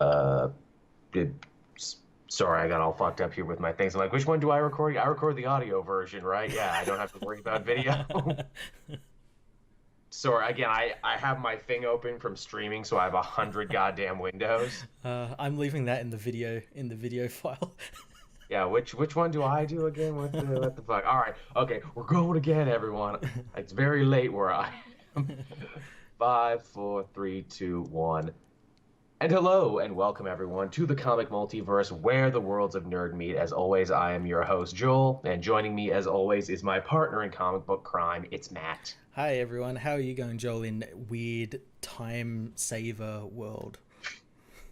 Uh, it, Sorry, I got all fucked up here with my things. I'm like, which one do I record? I record the audio version, right? Yeah, I don't have to worry about video. Sorry, again, I have my thing open from streaming, so I have 100 goddamn windows. I'm leaving that in the video file. Yeah, which one do I do again? What the fuck? All right, okay, we're going again, everyone. It's very late where I am. Five, four, three, two, one. And hello and welcome everyone to the comic multiverse where the worlds of nerd meet. As always, I am your host Joel, and joining me as always is my partner in comic book crime. It's Matt. Hi everyone, how are you going, Joel? In weird time saver world.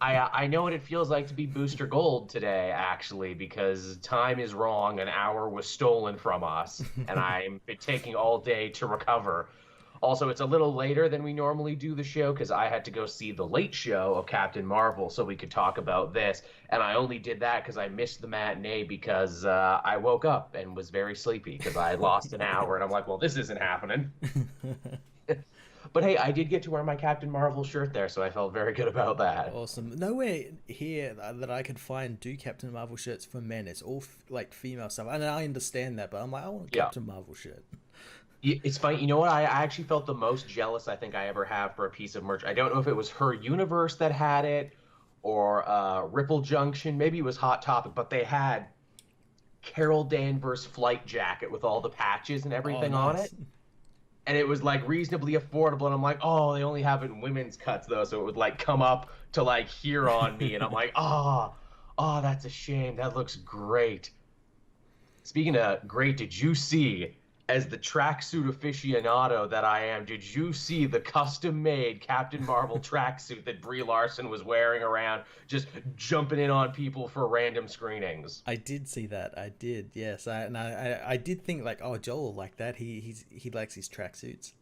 I know what it feels like to be Booster Gold today, actually, because time is wrong. An hour was stolen from us, and I'm taking all day to recover. Also, it's a little later than we normally do the show because I had to go see the late show of Captain Marvel so we could talk about this. And I only did that because I missed the matinee because I woke up and was very sleepy because I had lost an hour. And I'm like, well, this isn't happening. But hey, I did get to wear my Captain Marvel shirt there, so I felt very good about that. Awesome. Nowhere here that I could find do Captain Marvel shirts for men. It's all like female stuff, and I understand that, but I'm like, I want a Yeah. Captain Marvel shirt. It's funny. You know what? I actually felt the most jealous I think I ever have for a piece of merch. I don't know if it was her universe that had it or Ripple Junction. Maybe it was Hot Topic, but they had Carol Danvers' flight jacket with all the patches and Oh, everything on it. nice. And it was like reasonably affordable. And I'm like, oh, they only have it in women's cuts though. So it would like come up to like here on me. And I'm like, oh, that's a shame. That looks great. Speaking of great, did you see, as the tracksuit aficionado that I am, did you see the custom-made Captain Marvel tracksuit that Brie Larson was wearing around, just jumping in on people for random screenings? I did see that. I did. Yes. I did think like, oh, Joel like that. He likes his tracksuits.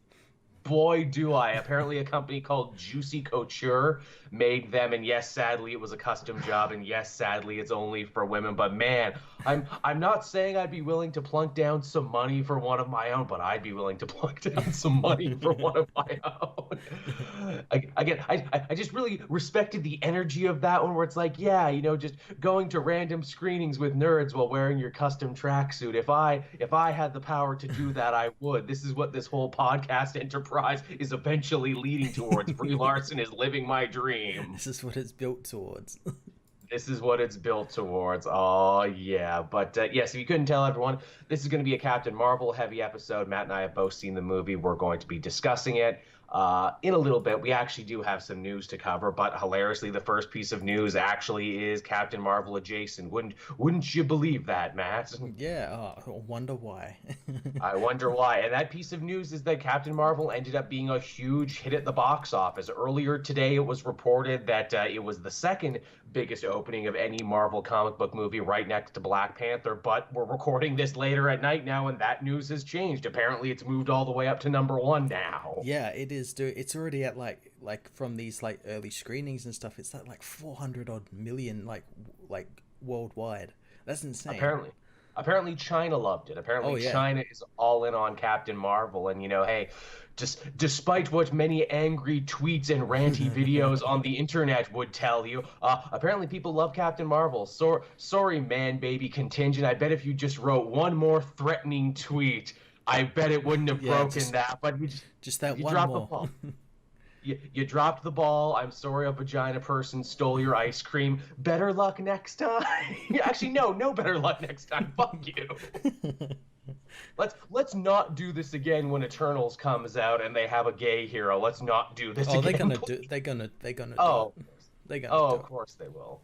Boy, do I. Apparently, a company called Juicy Couture made them, and yes, sadly, it was a custom job, and yes, sadly, it's only for women. But man, I'm not saying I'd be willing to plunk down some money for one of my own, but I'd be willing to plunk down some money for one of my own. Again, I just really respected the energy of that one, where it's like, yeah, just going to random screenings with nerds while wearing your custom tracksuit. If I had the power to do that, I would. This is what this whole podcast enterprise is eventually leading towards. Brie Larson is living my dream. This is what it's built towards. This is what it's built towards. Oh, yeah. But yes, if you couldn't tell everyone, this is going to be a Captain Marvel heavy episode. Matt and I have both seen the movie. We're going to be discussing it in a little bit. We actually do have some news to cover, but hilariously, the first piece of news actually is Captain Marvel adjacent. Wouldn't you believe that, Matt? Yeah. Oh, I wonder why. I wonder why. And that piece of news is that Captain Marvel ended up being a huge hit at the box office. Earlier today, it was reported that it was the second biggest opening of any Marvel comic book movie, right next to Black Panther. But we're recording this later at night now, and that news has changed. Apparently, it's moved all the way up to number one now. Yeah, it is. It's already at like from these like early screenings and stuff. It's at like 400 odd million like worldwide. That's insane. Apparently China loved it. Oh Apparently yeah. China is all in on Captain Marvel. And hey, just despite what many angry tweets and ranty videos on the internet would tell you, apparently people love Captain Marvel. Sorry, man, baby contingent. I bet if you just wrote one more threatening tweet, I bet it wouldn't have Yeah, broken that. But just that you one dropped the more. ball. You dropped the ball. I'm sorry a vagina person stole your ice cream. Better luck next time. Actually, no better luck next time. Fuck you. Let's not do this again when Eternals comes out and they have a gay hero. Let's not do this Oh, they're again. gonna do. They're gonna do Oh, it. They're gonna oh, do of it. course they will.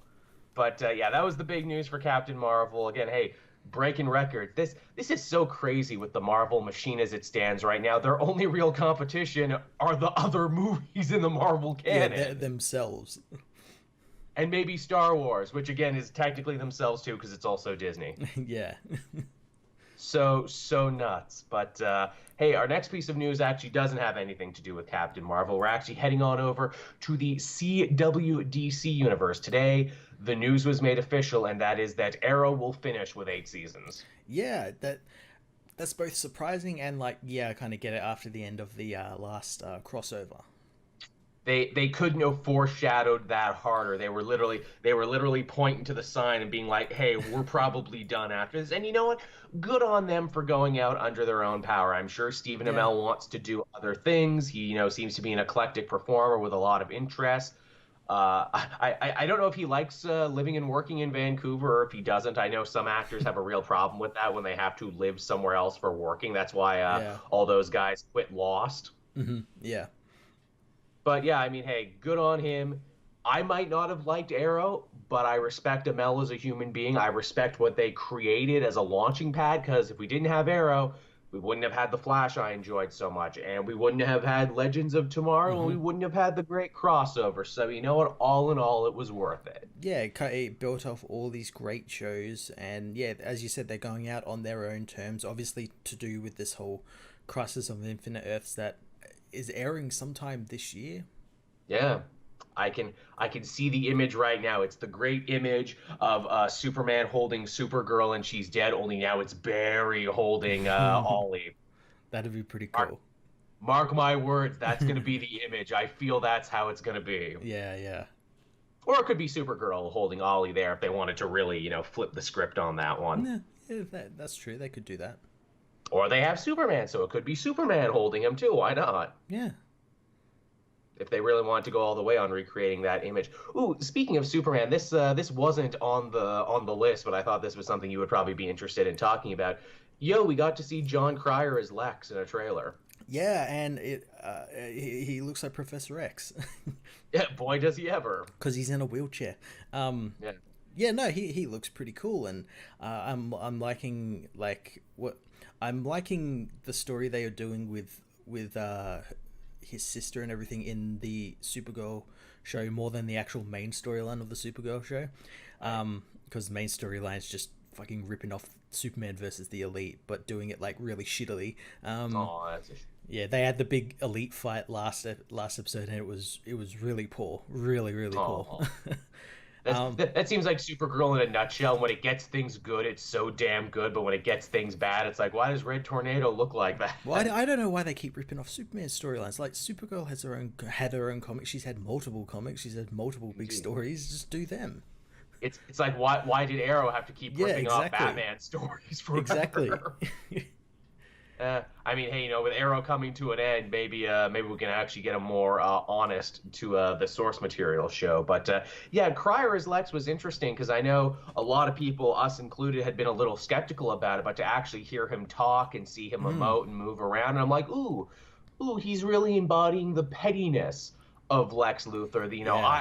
But yeah, that was the big news for Captain Marvel. Again, hey, breaking records. This is so crazy with the Marvel machine as it stands right now. Their only real competition are the other movies in the Marvel Yeah, they're canon. themselves. And maybe Star Wars, which again is technically themselves too, because it's also Disney. Yeah. So nuts. But hey, our next piece of news actually doesn't have anything to do with Captain Marvel. We're actually heading on over to the CWDC universe today. The news was made official, and that is that Arrow will finish with 8 seasons. Yeah. That's both surprising and like, yeah, I kind of get it after the end of the last crossover. they couldn't have foreshadowed that harder. They were literally pointing to the sign and being like, "Hey, we're probably done after this." And you know what? Good on them for going out under their own power. I'm sure Stephen Yeah. Amell wants to do other things. He, seems to be an eclectic performer with a lot of interest. I don't know if he likes living and working in Vancouver or if he doesn't. I know some actors have a real problem with that when they have to live somewhere else for working. That's why Yeah. all those guys quit Lost. Yeah. But yeah, I mean, hey, good on him. I might not have liked Arrow, but I respect Amell as a human being. I respect what they created as a launching pad because if we didn't have Arrow, we wouldn't have had The Flash I enjoyed so much, and we wouldn't have had Legends of Tomorrow, and we wouldn't have had the great crossover. So you know what? All in all, it was worth it. Yeah, it built off all these great shows, and yeah, as you said, they're going out on their own terms. Obviously, to do with this whole Crisis of Infinite Earths that is airing sometime this year. Yeah. I can see the image right now. It's the great image of Superman holding Supergirl and she's dead. Only now it's Barry holding Ollie. That'd be pretty Mark, cool. mark my words, that's going to be the image. I feel that's how it's going to be. Yeah, yeah. Or it could be Supergirl holding Ollie there if they wanted to really, flip the script on that one. Yeah, yeah, that's true. They could do that. Or they have Superman, so it could be Superman holding him too. Why not? Yeah. If they really wanted to go all the way on recreating that image. Ooh, speaking of Superman, this wasn't on the list, but I thought this was something you would probably be interested in talking about. Yo, we got to see John Cryer as Lex in a trailer. Yeah, and he looks like Professor X Yeah, boy, does he ever. because he's in a wheelchair. Yeah. Yeah, no, he looks pretty cool, and I'm liking I'm liking the story they are doing with his sister and everything in the Supergirl show more than the actual main storyline of the Supergirl show, because the main storyline is just fucking ripping off Superman versus the Elite, but doing it like really shittily. Oh, that's a Yeah, they had the big Elite fight last episode, and it was really poor, really oh. poor. That seems like Supergirl in a nutshell. When it gets things good, it's so damn good, but when it gets things bad, it's like, why does Red Tornado look like that? Well, I don't know why they keep ripping off Superman's storylines. Like Supergirl had her own comics. She's had multiple comics. She's had multiple big stories. Just do them. It's like why did Arrow have to keep ripping off exactly. Batman stories forever? Exactly. I mean, hey, with Arrow coming to an end, maybe we can actually get a more honest to the source material show. But yeah, Cryer as Lex was interesting because I know a lot of people, us included, had been a little skeptical about it. But to actually hear him talk and see him emote and move around, and I'm like, ooh, he's really embodying the pettiness of Lex Luthor.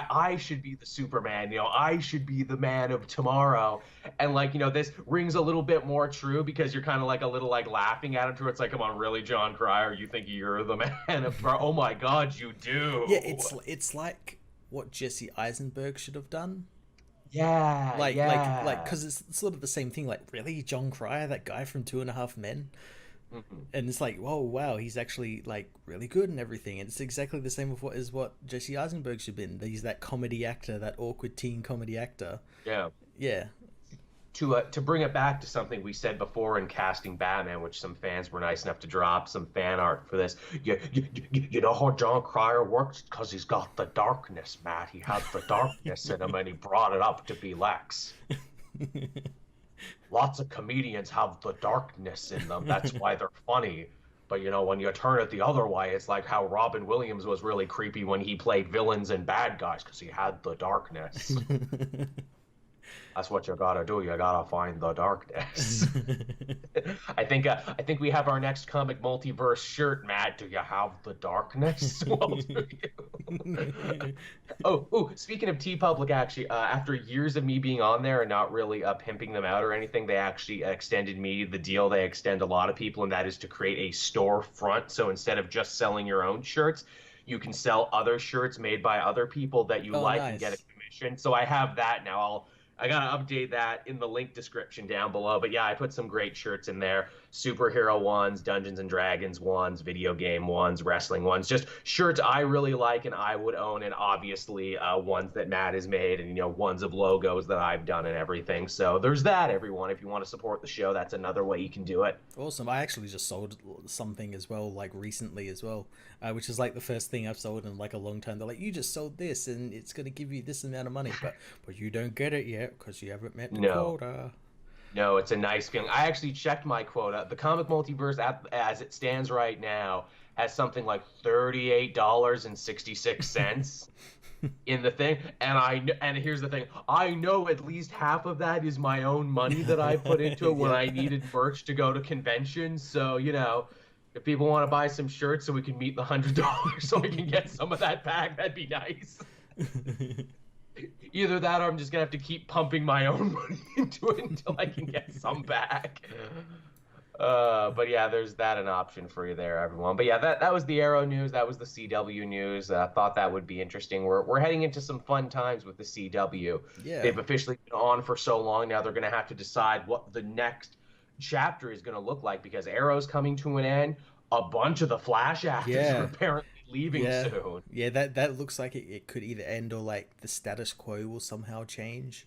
I should be the Superman. I should be the man of tomorrow. And this rings a little bit more true because you're kind of like a little like laughing at him. To it's like, come on, really, John Cryer? You think you're the man of tomorrow? Oh my God, you do. Yeah, it's like what Jesse Eisenberg should have done. Yeah, Because it's sort of the same thing. Like, really, John Cryer, that guy from Two and a Half Men. And it's like, whoa, wow, he's actually like really good and everything. And it's exactly the same with what Jesse Eisenberg should have been. He's that comedy actor, that awkward teen comedy actor. Yeah. Yeah. To bring it back to something we said before in casting Batman, which some fans were nice enough to drop some fan art for this. You know how John Cryer works? Because he's got the darkness, Matt. He had the darkness in him, and he brought it up to be Lex. Lots of comedians have the darkness in them. That's why they're funny. But when you turn it the other way, it's like how Robin Williams was really creepy when he played villains and bad guys because he had the darkness. That's what you gotta do. You gotta find the darkness. I think we have our next comic multiverse shirt, Matt. Do you have the darkness? Well, do you? Oh, speaking of TeePublic, actually, after years of me being on there and not really pimping them out or anything, they actually extended me the deal. They extend a lot of people, and that is to create a storefront. So instead of just selling your own shirts, you can sell other shirts made by other people that you like and get a commission. So I have that now. I gotta update that in the link description down below. But yeah, I put some great shirts in there. Superhero ones, Dungeons and Dragons ones, video game ones, wrestling ones. Just shirts I really like and I would own, and obviously ones that Matt has made, and ones of logos that I've done and everything. So there's that, everyone. If you want to support the show, that's another way you can do it. Awesome. I actually just sold something as well, like recently as well, which is like the first thing I've sold in like a long time. They're like, you just sold this and it's going to give you this amount of money, but you don't get it yet because you haven't met the No. quota. No, it's a nice feeling. I actually checked my quota. The comic multiverse, as it stands right now, has something like $38.66 in the thing. And here's the thing: I know at least half of that is my own money that I put into it when Yeah. I needed merch to go to conventions. So if people want to buy some shirts so we can meet the $100, so we can get some of that back, that'd be nice. Either that or I'm just gonna have to keep pumping my own money into it until I can get some back. But yeah, there's that an option for you there, everyone. But yeah, that was the Arrow news. That was the CW news. Thought that would be interesting. We're heading into some fun times with the CW. Yeah. They've officially been on for so long now. They're gonna have to decide what the next chapter is gonna look like because Arrow's coming to an end. A bunch of the Flash actors are Yeah. apparently leaving Yeah. soon. Yeah, that looks like it could either end or like the status quo will somehow change.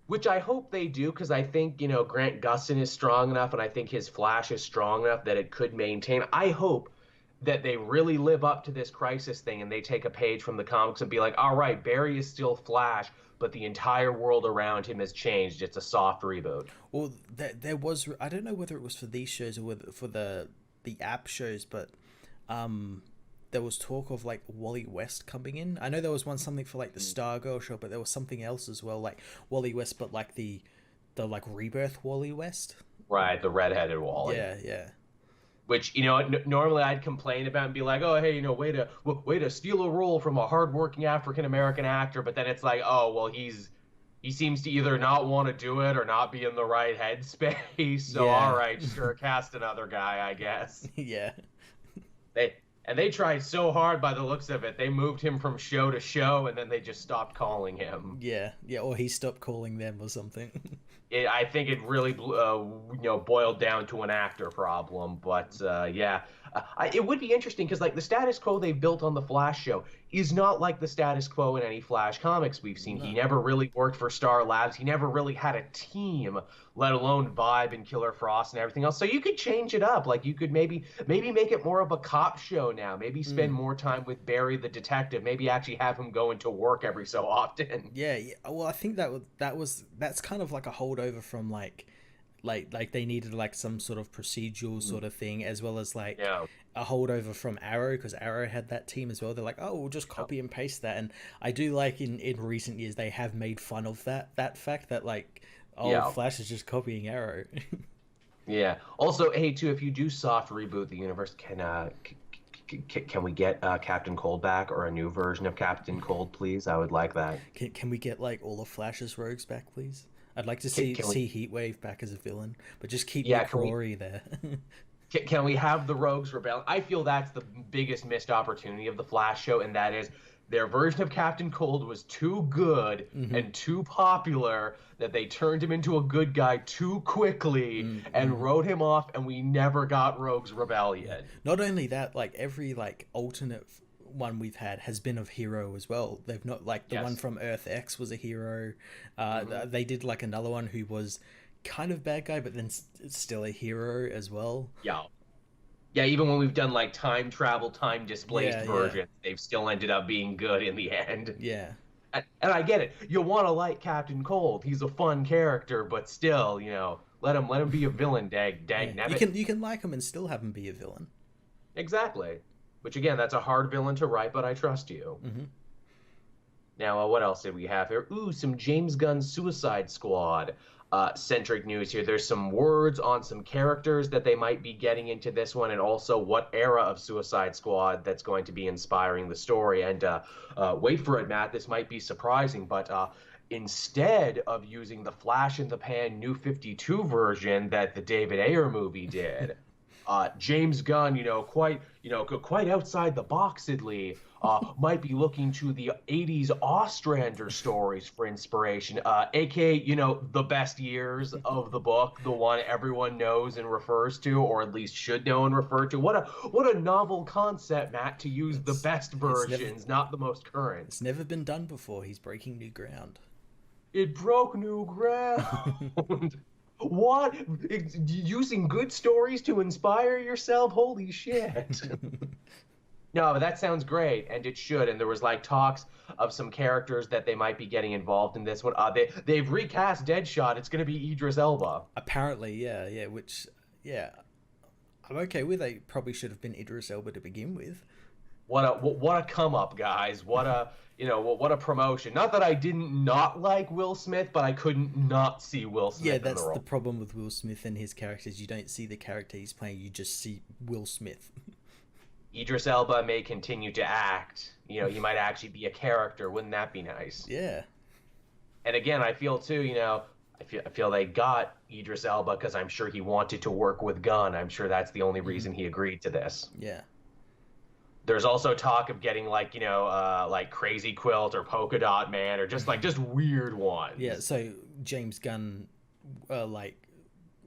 Which I hope they do, because I think, Grant Gustin is strong enough, and I think his Flash is strong enough that it could maintain. I hope that they really live up to this crisis thing and they take a page from the comics and be like, all right, Barry is still Flash, but the entire world around him has changed. It's a soft reboot. Well, there was, I don't know whether it was for these shows or whether for the app shows, but there was talk of like Wally West coming in. I know there was something for like the Stargirl show, but there was something else as well, like Wally West, but like the like rebirth Wally West. Right, the redheaded Wally. Yeah, yeah. Which, normally I'd complain about and be like, oh, hey, way to steal a role from a hardworking African American actor. But then it's like, oh, well, he seems to either not want to do it or not be in the right headspace. So, Yeah. all right, sure, cast another guy, I guess. Yeah. They tried so hard by the looks of it. They moved him from show to show, and then they just stopped calling him. Yeah, yeah, or he stopped calling them or something. I think it really, boiled down to an actor problem. But yeah, it would be interesting because like the status quo they built on the Flash show is not like the status quo in any Flash comics we've seen. No. He never really worked for Star Labs. He never really had a team, let alone Vibe and Killer Frost and everything else. So you could change it up. Like you could maybe make it more of a cop show now. Maybe spend more time with Barry the detective. Maybe actually have him go into work every so often. Yeah, yeah. Well, I think that's kind of like a holdover from like they needed like some sort of procedural sort of thing, as well as like Yeah. a holdover from Arrow, because Arrow had that team as well. They're like, oh, we'll just copy and paste that. And I do like in recent years they have made fun of that fact that like, oh, Yeah. Flash is just copying Arrow. Yeah. Also, hey, too, if you do soft reboot the universe, can we get Captain Cold back or a new version of Captain Cold, please? I would like that. Can we get like all of Flash's rogues back, please? I'd like to see Heatwave back as a villain, but just keep Nick Fury there. Can we have the Rogues rebel? I feel that's the biggest missed opportunity of the Flash show, and that is their version of Captain Cold was too good and too popular that they turned him into a good guy too quickly and wrote him off, and we never got Rogues Rebellion. Not only that, like every like alternate one we've had has been of hero as well. They've not like the one from Earth X was a hero. They did like another one who was kind of bad guy, but then still a hero as well. Yeah, even when we've done like time travel, time displaced versions, they've still ended up being good in the end. Yeah. And I get it. You want to like Captain Cold. He's a fun character, but still, let him be a villain, nabbit. You can like him and still have him be a villain. Exactly. Which again, that's a hard villain to write, but I trust you. Now, what else did we have here? Ooh, some James Gunn Suicide Squad centric news here. There's some words on some characters that they might be getting into this one, and also what era of Suicide Squad that's going to be inspiring the story. And wait for it, Matt, this might be surprising, but instead of using the Flash in the Pan New 52 version that the David Ayer movie did, James Gunn, quite outside the boxedly, might be looking to the 80s Ostrander stories for inspiration, aka, the best years of the book, the one everyone knows and refers to, or at least should know and refer to. What a novel concept, Matt, to use the best versions, not the most current. It's never been done before. He's breaking new ground. It broke new ground. What? Using good stories to inspire yourself? Holy shit. No, but that sounds great, and it should. And there was like talks of some characters that they might be getting involved in this one. They've recast Deadshot. It's going to be Idris Elba. Apparently, yeah, which, yeah, I'm okay with. They probably should have been Idris Elba to begin with. What a come up, guys. What a promotion. Not that I didn't not like Will Smith, but I couldn't not see Will Smith. Yeah, that's the problem with Will Smith and his characters. You don't see the character he's playing, you just see Will Smith. Idris Elba may continue to act. He might actually be a character. Wouldn't that be nice? Yeah. And again, I feel too, I feel they got Idris Elba because I'm sure he wanted to work with Gunn. I'm sure that's the only reason he agreed to this. Yeah. There's also talk of getting like Crazy Quilt or Polka Dot Man or just weird ones. Yeah, so James Gunn,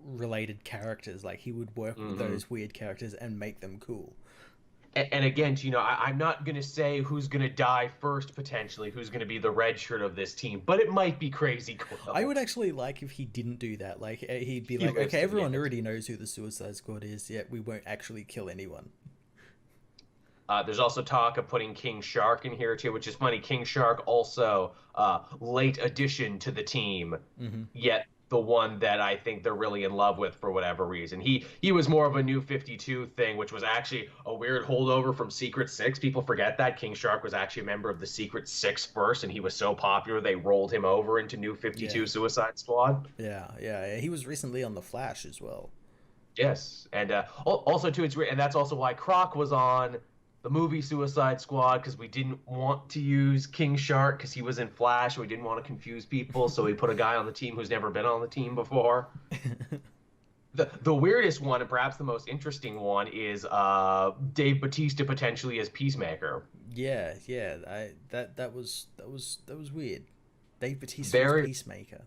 related characters, like he would work with those weird characters and make them cool. And again, I'm not going to say who's going to die first, potentially, who's going to be the red shirt of this team, but it might be Crazy Quilt. I would actually like if he didn't do that. Like, he'd be like, okay, everyone already knows who the Suicide Squad is, yet we won't actually kill anyone. There's also talk of putting King Shark in here, too, which is funny. King Shark also late addition to the team, yet the one that I think they're really in love with for whatever reason. He was more of a New 52 thing, which was actually a weird holdover from Secret Six. People forget that. King Shark was actually a member of the Secret Six first, and he was so popular they rolled him over into New 52 Suicide Squad. Yeah. He was recently on The Flash as well. Yes, and also, too, and that's also why Croc was on the movie Suicide Squad, because we didn't want to use King Shark because he was in Flash. We didn't want to confuse people, so we put a guy on the team who's never been on the team before. The weirdest one, and perhaps the most interesting one, is Dave Bautista potentially as Peacemaker. Yeah, that was weird. Dave Bautista as Peacemaker.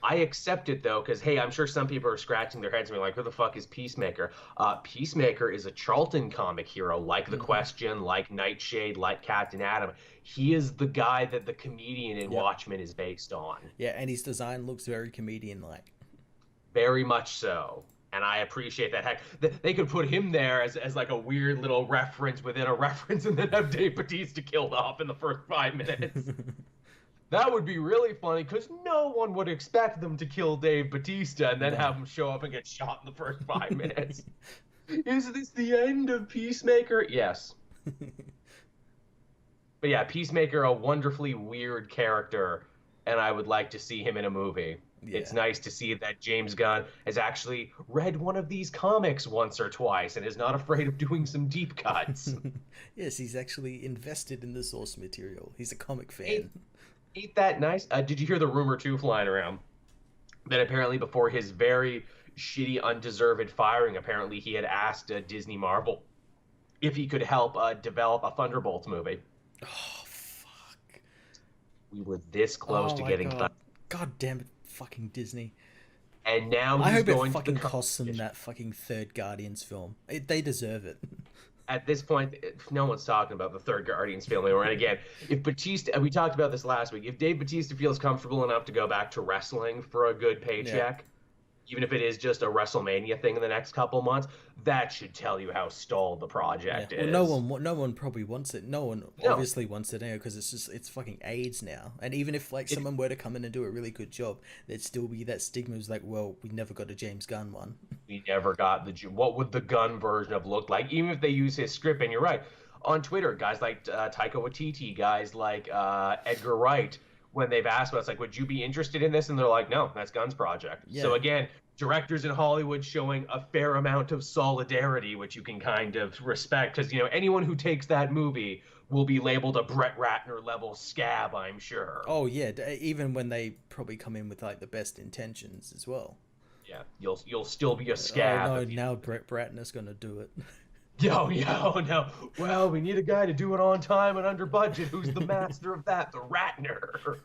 I accept it, though, because, hey, I'm sure some people are scratching their heads and being like, who the fuck is Peacemaker? Peacemaker is a Charlton comic hero, like The Question, like Nightshade, like Captain Atom. He is the guy that the comedian in Watchmen is based on. Yeah, and his design looks very comedian-like. Very much so. And I appreciate that. Heck, they could put him there as like a weird little reference within a reference and then have Dave Bautista killed off in the first 5 minutes. That would be really funny, because no one would expect them to kill Dave Bautista and then have him show up and get shot in the first 5 minutes. Is this the end of Peacemaker? Yes. But yeah, Peacemaker, a wonderfully weird character, and I would like to see him in a movie. Yeah. It's nice to see that James Gunn has actually read one of these comics once or twice and is not afraid of doing some deep cuts. Yes, he's actually invested in the source material. He's a comic fan. Ain't that nice? Did you hear the rumor, too, flying around? That apparently before his very shitty, undeserved firing, apparently he had asked Disney Marvel if he could help develop a Thunderbolts movie. Oh, fuck. We were this close to getting... God damn it, fucking Disney. And now he's I hope going it fucking to the costs them that fucking third Guardians film. They deserve it. At this point, no one's talking about the third Guardians film anymore. And again, if Batista, we talked about this last week, if Dave Bautista feels comfortable enough to go back to wrestling for a good paycheck, even if it is just a WrestleMania thing in the next couple months, that should tell you how stalled the project is. Well, no one probably wants it. No one obviously wants it anyway, because it's fucking AIDS now. And even if someone were to come in and do a really good job, there'd still be that stigma of like, well, we never got a James Gunn one. We never got what would the Gunn version have looked like, even if they use his script. And you're right, on Twitter, guys like Taika Waititi, guys like Edgar Wright, when they've asked us, like, would you be interested in this? And they're like, no, that's Gunn's project. Yeah. So again, directors in Hollywood showing a fair amount of solidarity, which you can kind of respect, because, anyone who takes that movie will be labeled a Brett Ratner level scab, I'm sure. Oh, yeah, even when they probably come in with, like, the best intentions as well. Yeah, you'll still be a Oh scab no, if you. now Brett Ratner's gonna do it. Yo, no. Well, we need a guy to do it on time and under budget. Who's the master of that? The Ratner.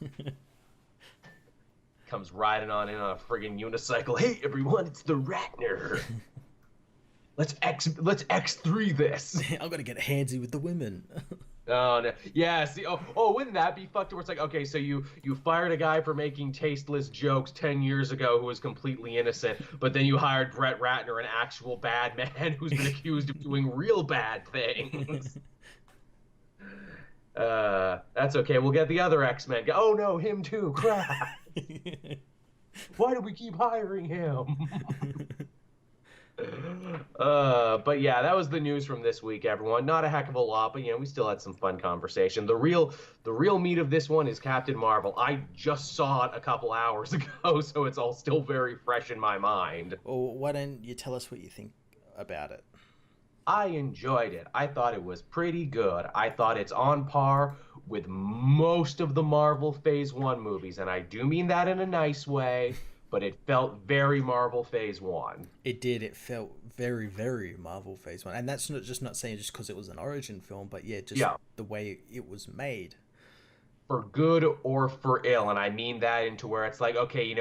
Comes riding on in on a friggin' unicycle. Hey, everyone, it's the Ratner. Let's X3 this. I'm gonna get handsy with the women. Oh no. Yeah, see, wouldn't that be fucked? Where it's like, okay, so you fired a guy for making tasteless jokes 10 years ago who was completely innocent, but then you hired Brett Ratner, an actual bad man who's been accused of doing real bad things. That's okay. We'll get the other X-Men. Oh no, him too. Crap. Why do we keep hiring him? But yeah, that was the news from this week, everyone. Not a heck of a lot, but we still had some fun conversation. The real meat of this one is Captain Marvel. I just saw it a couple hours ago, so it's all still very fresh in my mind. Well, why don't you tell us what you think about it? I enjoyed it. I thought it was pretty good. I thought it's on par with most of the Marvel Phase 1 movies, and I do mean that in a nice way, but it felt very Marvel Phase 1. It did. It felt very, very Marvel Phase 1. And that's not saying just because it was an origin film, but just the way it was made. For good or for ill, and I mean that into where it's like, okay,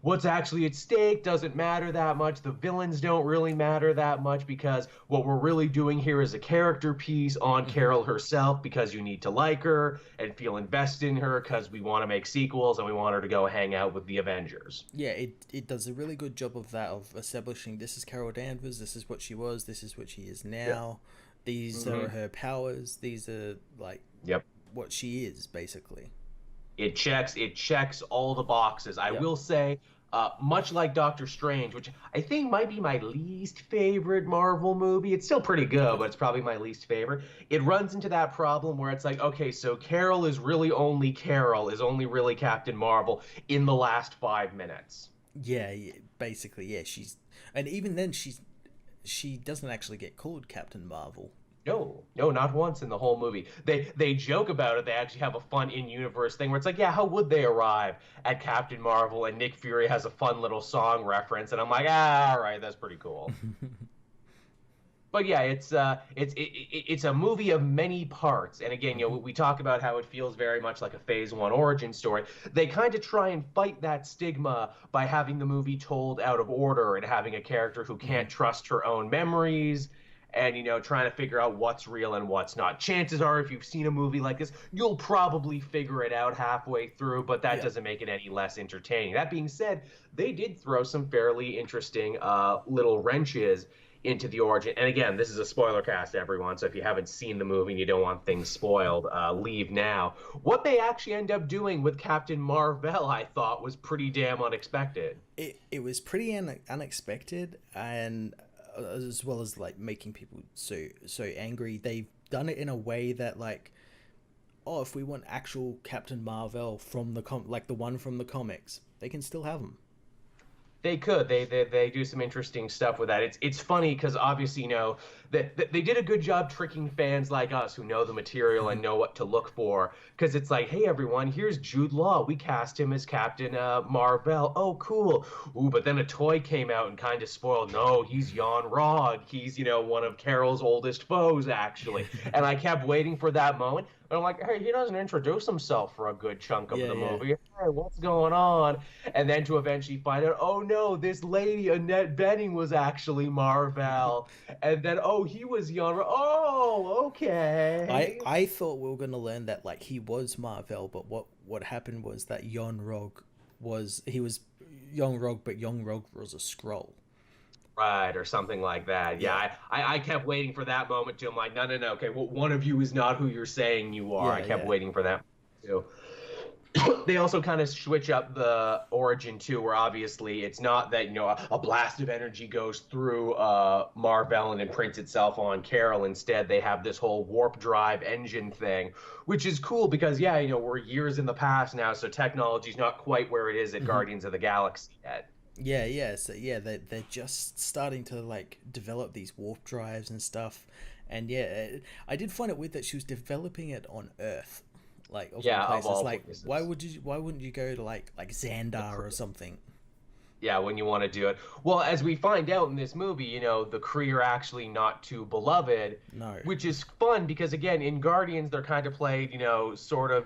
what's actually at stake doesn't matter that much. The villains don't really matter that much, because what we're really doing here is a character piece on Carol herself, because you need to like her and feel invested in her, because we want to make sequels and we want her to go hang out with the Avengers. Yeah, it does a really good job of that, of establishing this is Carol Danvers, this is what she was, this is what she is now. These are her powers, these are what she is, basically. It checks all the boxes. I will say, much like Doctor Strange, which I think might be my least favorite Marvel movie. It's still pretty good, but it's probably my least favorite. It runs into that problem where it's like, okay, so Carol is only really Captain Marvel in the last 5 minutes. Yeah, basically, yeah. And even then, she doesn't actually get called Captain Marvel. No, not once in the whole movie. They joke about it. They actually have a fun in-universe thing where it's like, yeah, how would they arrive at Captain Marvel? And Nick Fury has a fun little song reference, and I'm like, all right, that's pretty cool. But yeah, it's a movie of many parts. And again, we talk about how it feels very much like a Phase 1 origin story. They kind of try and fight that stigma by having the movie told out of order and having a character who can't trust her own memories, and trying to figure out what's real and what's not. Chances are, if you've seen a movie like this, you'll probably figure it out halfway through, but that doesn't make it any less entertaining. That being said, they did throw some fairly interesting little wrenches into the origin. And again, this is a spoiler cast, everyone, so if you haven't seen the movie and you don't want things spoiled, leave now. What they actually end up doing with Captain Marvel, I thought, was pretty damn unexpected. It was pretty unexpected, and as well as making people so angry. They've done it in a way that if we want actual Captain Marvel from the the one from the comics, they can still have them. They could. They do some interesting stuff with that. It's funny because obviously, that they did a good job tricking fans like us who know the material and know what to look for. Because it's like, hey, everyone, here's Jude Law. We cast him as Captain Marvel. Oh, cool. Ooh, but then a toy came out and kind of spoiled. No, he's Yon-Rogg. He's, one of Carol's oldest foes, actually. And I kept waiting for that moment. And I'm like, hey, he doesn't introduce himself for a good chunk of the movie. Hey, what's going on? And then to eventually find out, oh no, this lady, Annette Bening, was actually Marvel. And then, oh, he was Yon-Rogg. Oh, okay. I thought we were going to learn that he was Marvel, but what happened was that Yon-Rogg was Yon-Rogg, but Yon-Rogg was a Skrull. Right, or something like that. Yeah, I kept waiting for that moment too. I'm like, no, okay, well, one of you is not who you're saying you are. I kept waiting for that too. They also kind of switch up the origin too, where obviously it's not that a blast of energy goes through Marvel and imprints itself on Carol. Instead, they have this whole warp drive engine thing, which is cool because we're years in the past now, so technology's not quite where it is at Guardians of the Galaxy yet. So they're just starting to develop these warp drives and stuff, and I did find it weird that she was developing it on Earth, of all places. Why wouldn't you go to like Xandar or something? Yeah, when you want to do it. Well, as we find out in this movie, the Kree are actually not too beloved, No. which is fun because, again, in Guardians, they're kind of played, sort of,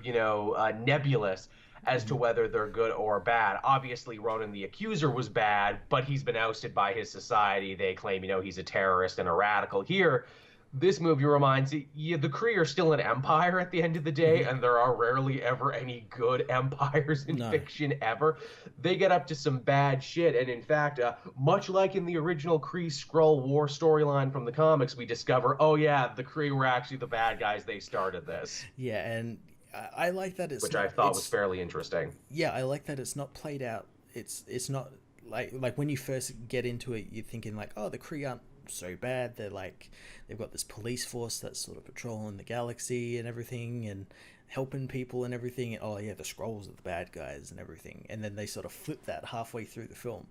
nebulous as to Mhm. whether they're good or bad. Obviously, Ronan the Accuser was bad, but he's been ousted by his society. They claim, he's a terrorist and a radical. Here, this movie reminds you, the Kree are still an empire at the end of the day, Mhm. and there are rarely ever any good empires in No. fiction ever. They get up to some bad shit, and in fact, much like in the original Kree Skrull War storyline from the comics, we discover, oh yeah, the Kree were actually the bad guys. They started this, Yeah, and I like that it's which I not. thought was fairly interesting. Yeah, I like that it's not played out. It's not like when you first get into it, you're thinking like, oh, the Kree aren't so bad. They're like they've got this police force that's sort of patrolling the galaxy and everything and helping people and everything. And, oh yeah, the Skrulls are the bad guys and everything. And then they sort of flip that halfway through the film.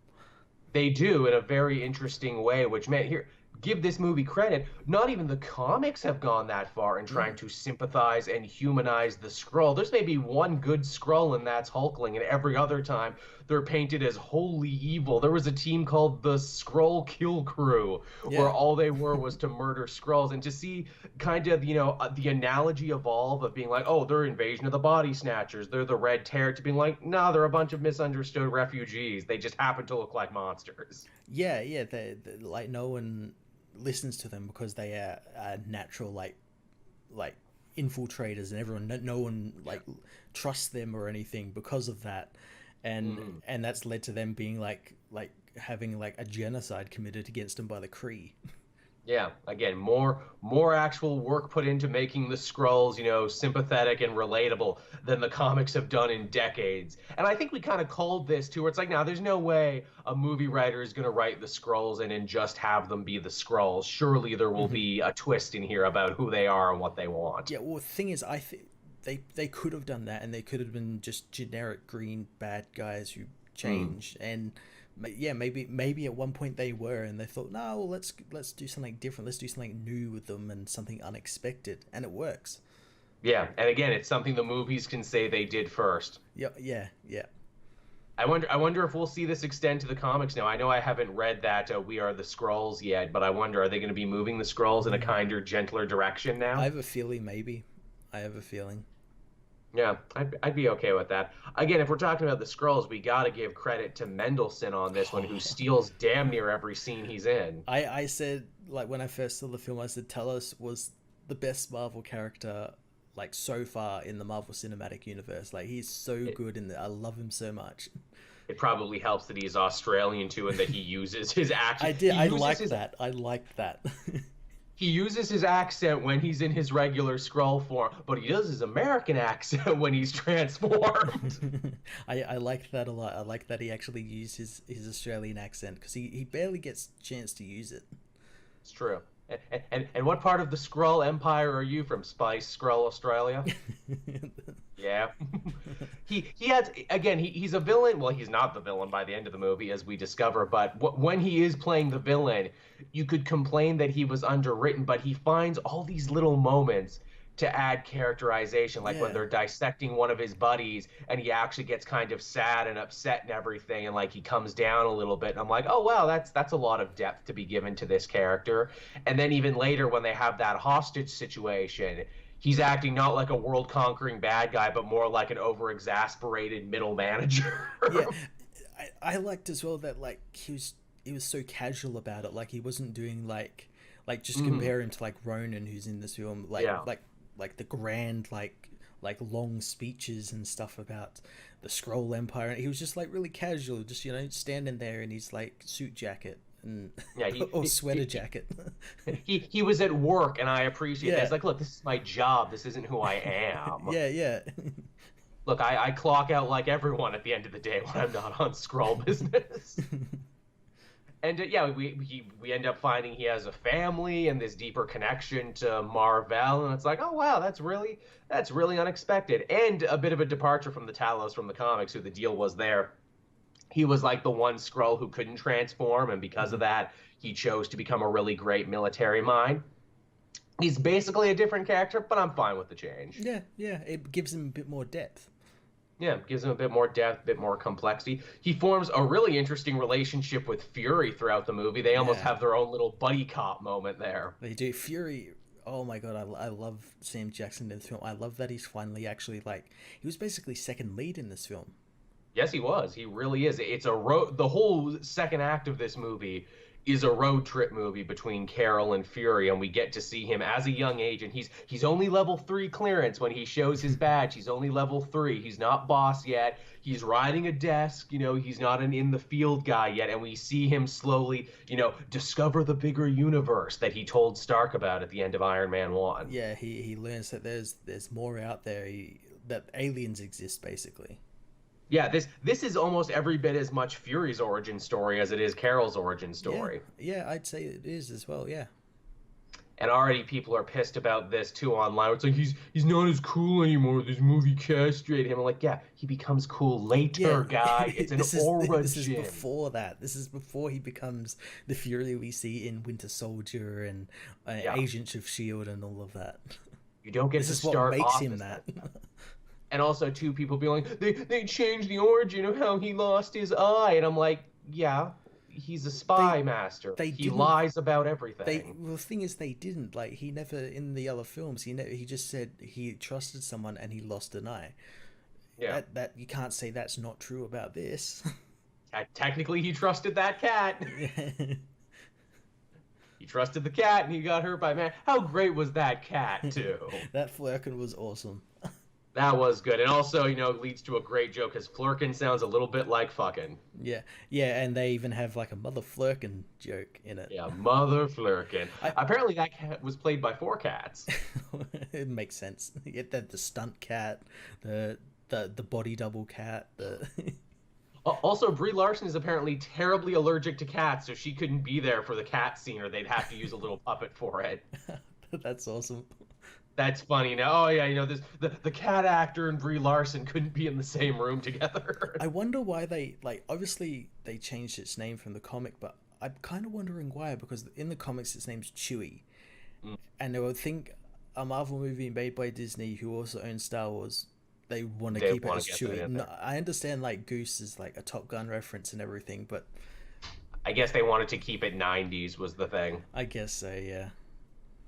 They do in a very interesting way, which, man, here, give this movie credit. Not even the comics have gone that far in trying Mm. to sympathize and humanize the Skrull. There's maybe one good Skrull, and that's Hulkling, and every other time they're painted as wholly evil. There was a team called the Skrull Kill Crew, where Yeah. all they were was to murder Skrulls. And to see kind of, the analogy evolve of being like, oh, they're Invasion of the Body Snatchers, they're the Red Terror, to being like, no, they're a bunch of misunderstood refugees. They just happen to look like monsters. Yeah, yeah. They like no one listens to them because they are natural like infiltrators, and everyone no one like trusts them or anything because of that, Mhm. and that's led to them being like having like a genocide committed against them by the Kree. Yeah, again, more actual work put into making the Skrulls, sympathetic and relatable than the comics have done in decades. And I think we kind of called this too, where it's like, now there's no way a movie writer is going to write the Skrulls and then just have them be the Skrulls. Surely there will Hmm. be a twist in here about who they are and what they want. Yeah, well, the thing is, I think they could have done that, and they could have been just generic green bad guys who Mm. change. And yeah, maybe at one point they were, and they thought, no, well, let's do something different. Let's do something new with them and something unexpected, and it works. Yeah, and again, it's something the movies can say they did first. Yeah, yeah, yeah. I wonder if we'll see this extend to the comics now. I know I haven't read that We Are the Skrulls yet, but I wonder, are they going to be moving the Skrulls in a Mm. kinder, gentler direction I now? have a feeling maybe. I have a feeling. Yeah, I'd be okay with that. Again, if we're talking about the Skrulls, we got to give credit to Mendelsohn on this one, who steals damn near every scene he's in. I said like when I first saw the film, I said Talos was the best Marvel character like so far in the Marvel Cinematic Universe. Like he's so It, good in I love him so much. it probably helps that he's Australian too, and that he uses his accent. I did. He I uses liked his that. I liked that. he uses his accent when he's in his regular Skrull form, but he does his American accent when he's transformed. I liked that a lot. I like that he actually used his Australian accent because he barely gets a chance to use it. It's true. And what part of the Skrull Empire are you from? Spice Skrull Australia? Yeah. He has, again, he's a villain. Well, he's not the villain by the end of the movie, as we discover, but when he is playing the villain, you could complain that he was underwritten, but he finds all these little moments to add characterization, like when Yeah. they're dissecting one of his buddies and he actually gets kind of sad and upset and everything, and like he comes down a little bit. And I'm like, oh wow, that's a lot of depth to be given to this character. And then even later when they have that hostage situation, he's acting not like a world conquering bad guy, but more like an over exasperated middle manager. Yeah, I liked as well that like he was so casual about it. Like he wasn't doing like just Mhm. compare him to like Ronan, who's in this film, Yeah. like the grand like long speeches and stuff about the Scroll Empire. And he was just like really casual, just standing there in his like suit jacket and Yeah, or sweater jacket. he was at work, and I appreciate that. Yeah, It's like, look, this is my job. This isn't who I am. yeah, yeah. Look, I clock out like everyone at the end of the day when I'm not on scroll business. And yeah, we end up finding he has a family and this deeper connection to Marvel, and it's like, oh wow, that's really unexpected, and a bit of a departure from the Talos from the comics, who the deal was there. He was like the one Skrull who couldn't transform, and because of Mhm. that, he chose to become a really great military mind. He's basically a different character, but I'm fine with the change. Yeah, yeah. It gives him a bit more depth. Yeah, gives him a bit more depth, a bit more complexity. He forms a really interesting relationship with Fury throughout the movie. They almost Yeah, have their own little buddy cop moment there. they do. Fury. Oh my god, I love Sam Jackson in this film. I love that he's finally actually like he was basically second lead in this film. Yes, he was. He really is. It's a road. The whole second act of this movie is a road trip movie between Carol and Fury, and we get to see him as a young age. And he's only level 3 clearance when he shows his badge. He's only level 3. He's not boss yet. He's riding a desk. He's not an in the field guy yet. And we see him slowly, discover the bigger universe that he told Stark about at the end of Iron Man 1. Yeah, he learns that there's more out there. That aliens exist, basically. Yeah, this is almost every bit as much Fury's origin story as it is Carol's origin story. Yeah, I'd say it is as well. Yeah. And already people are pissed about this too online. It's like he's not as cool anymore. This movie castrated him. I'm like, yeah, he becomes cool later, guy. It's an origin. This is before that. This is before he becomes the Fury we see in Winter Soldier and Agents of Sqaud and all of that. You don't get this to is start what makes off him that. And also, too, people being like, they changed the origin of how he lost his eye. And I'm like, yeah, he's a spy master. He lies about everything. Well, the thing is, they didn't. Like, he never, in the other films, he just said he trusted someone and he lost an eye. Yeah. That you can't say that's not true about this. Technically, he trusted that cat. He trusted the cat and he got hurt by man. How great was that cat, too? That Flerken was awesome. That was good. And also, it leads to a great joke because Flurkin sounds a little bit like fucking. Yeah, and they even have like a mother Flurkin joke in it. Yeah, mother Flurkin. Apparently that cat was played by 4 cats. It makes sense. You get the stunt cat, the body double cat, Also, Brie Larson is apparently terribly allergic to cats, so she couldn't be there for the cat scene, or they'd have to use a little puppet for it. That's awesome. That's funny. Now, oh yeah, the cat actor and Brie Larson couldn't be in the same room together. I wonder why they obviously they changed its name from the comic, but I'm kind of wondering why, because in the comics its name's Chewie, and I would think a Marvel movie made by Disney, who also owns Star Wars, they want to keep it as Chewie. No, I understand like Goose is like a Top Gun reference and everything, but I guess they wanted to keep it 90s was the thing. I guess so, yeah.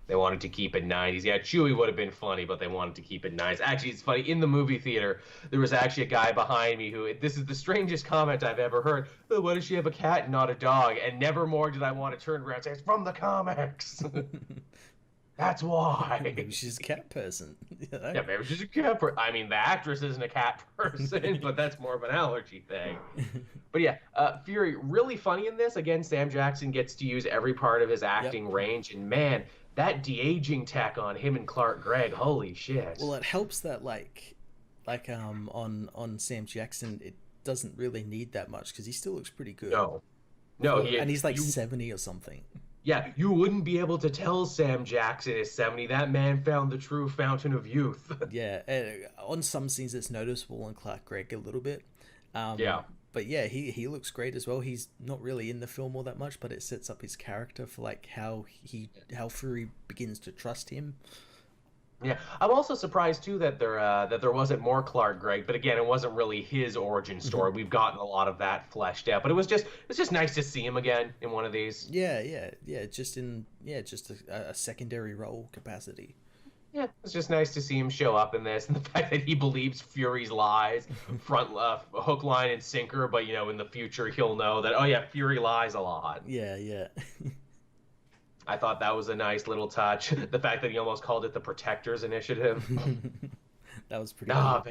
They wanted to keep it 90s. Yeah, Chewie would have been funny, but they wanted to keep it 90s. Actually, it's funny. In the movie theater, there was actually a guy behind me who, this is the strangest comment I've ever heard. Oh, why does she have a cat and not a dog? And never more did I want to turn around and say, it's from the comics. That's why. Maybe she's a cat person. Yeah, maybe she's a cat person. I mean, the actress isn't a cat person, but that's more of an allergy thing. But yeah, Fury, really funny in this. Again, Sam Jackson gets to use every part of his acting range. And man, that de-aging tech on him and Clark Gregg, holy shit. Well, it helps that on Sam Jackson, it doesn't really need that much because he still looks pretty good. No, and he's like 70 or something. Yeah, you wouldn't be able to tell Sam Jackson is 70. That man found the true fountain of youth. Yeah, on some scenes it's noticeable on Clark Gregg a little bit. Yeah. But yeah, he looks great as well. He's not really in the film all that much, but it sets up his character for like how Fury begins to trust him. Yeah, I'm also surprised too that there wasn't more Clark Gregg, but again, it wasn't really his origin story. We've gotten a lot of that fleshed out, but it was just nice to see him again in one of these. Yeah, just a secondary role capacity. Yeah, it's just nice to see him show up in this, and the fact that he believes Fury's lies, hook, line, and sinker. But in the future, he'll know that Fury lies a lot. Yeah. I thought that was a nice little touch. The fact that he almost called it the Protectors Initiative. That was pretty cool.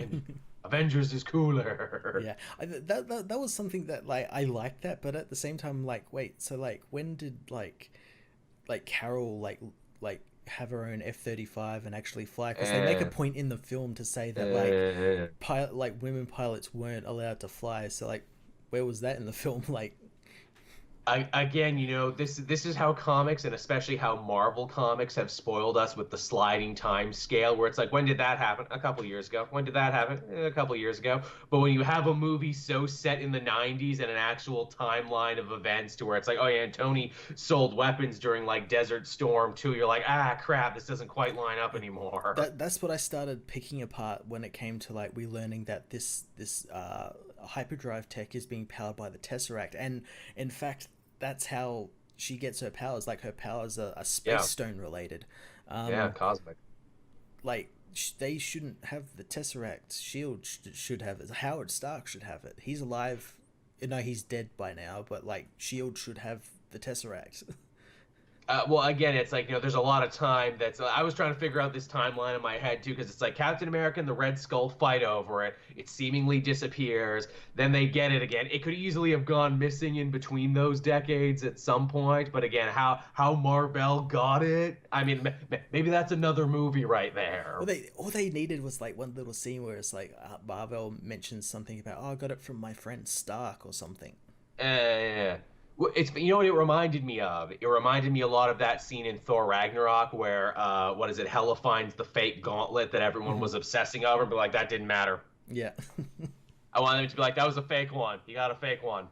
Avengers is cooler. Yeah, that was something that like I liked that, but at the same time, like, wait, so like when did like Carol like have her own F-35 and actually fly? Because they make a point in the film to say that women pilots weren't allowed to fly. So like, where was that in the film? Like, Again, this is how comics and especially how Marvel comics have spoiled us with the sliding time scale, where it's like, when did that happen? A couple years ago. When did that happen? A couple years ago. But when you have a movie so set in the 90s and an actual timeline of events to where it's like, oh yeah, and Tony sold weapons during like Desert Storm 2, you're like, ah, crap, this doesn't quite line up anymore. That's what I started picking apart when it came to like we learning that this hyperdrive tech is being powered by the Tesseract, and in fact, that's how she gets her powers. Like her powers are space Yeah, stone related. yeah, Um, cosmic. like they shouldn't have the Tesseract. Shield should have it. Howard Stark should have it. He's alive. No, he's dead by now. But like Shield should have the Tesseract. Well, again, it's like, there's a lot of time that's. I was trying to figure out this timeline in my head too, because it's like Captain America and the Red Skull fight over it. It seemingly disappears. Then they get it again. It could easily have gone missing in between those decades at some point. But again, how Marvel got it? I mean, maybe that's another movie right there. All they needed was like one little scene where it's like Marvel mentions something about, oh, I got it from my friend Stark or something. Yeah. Well, what it reminded me of? It reminded me a lot of that scene in Thor Ragnarok where what is it? Hela finds the fake gauntlet that everyone Hmm. was obsessing over, but like that didn't matter. Yeah. I wanted them to be like, that was a fake one. You got a fake one.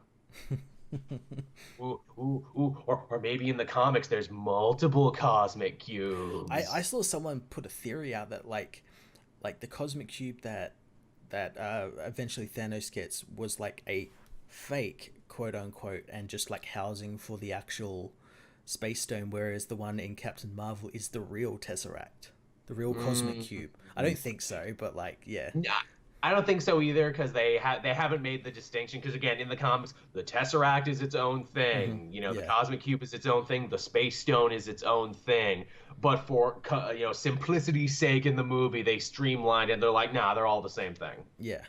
Ooh, ooh, ooh. Or maybe in the comics there's multiple cosmic I cubes. saw someone put a theory out that like the cosmic cube that eventually Thanos gets was like a fake quote unquote and just like housing for the actual space stone, whereas the one in Captain Marvel is the real Tesseract, the real cosmic Mm. cube. I don't think so, but like yeah. Nah, I don't think so either because they haven't made the distinction. Because again, in the comics, the Tesseract is its own Hmm. thing. The Yeah. Cosmic Cube is its own thing. The Space Stone is its own thing. But for simplicity's sake in the movie, they streamlined and they're like, nah, they're all the same thing. Yeah.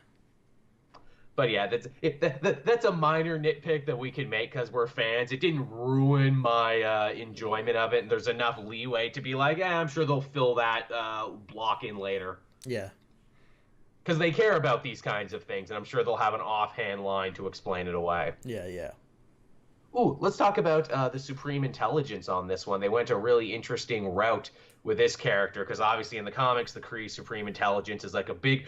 But yeah, that's a minor nitpick that we can make because we're fans. It didn't ruin my enjoyment of it, and there's enough leeway to be like, I'm sure they'll fill that block in later Yeah. because they care about these kinds of things, and I'm sure they'll have an offhand line to explain it away. Yeah. Yeah. Ooh, let's talk about the Supreme Intelligence on this one. They went a really interesting route with this character because obviously in the comics, the Kree Supreme Intelligence is like a big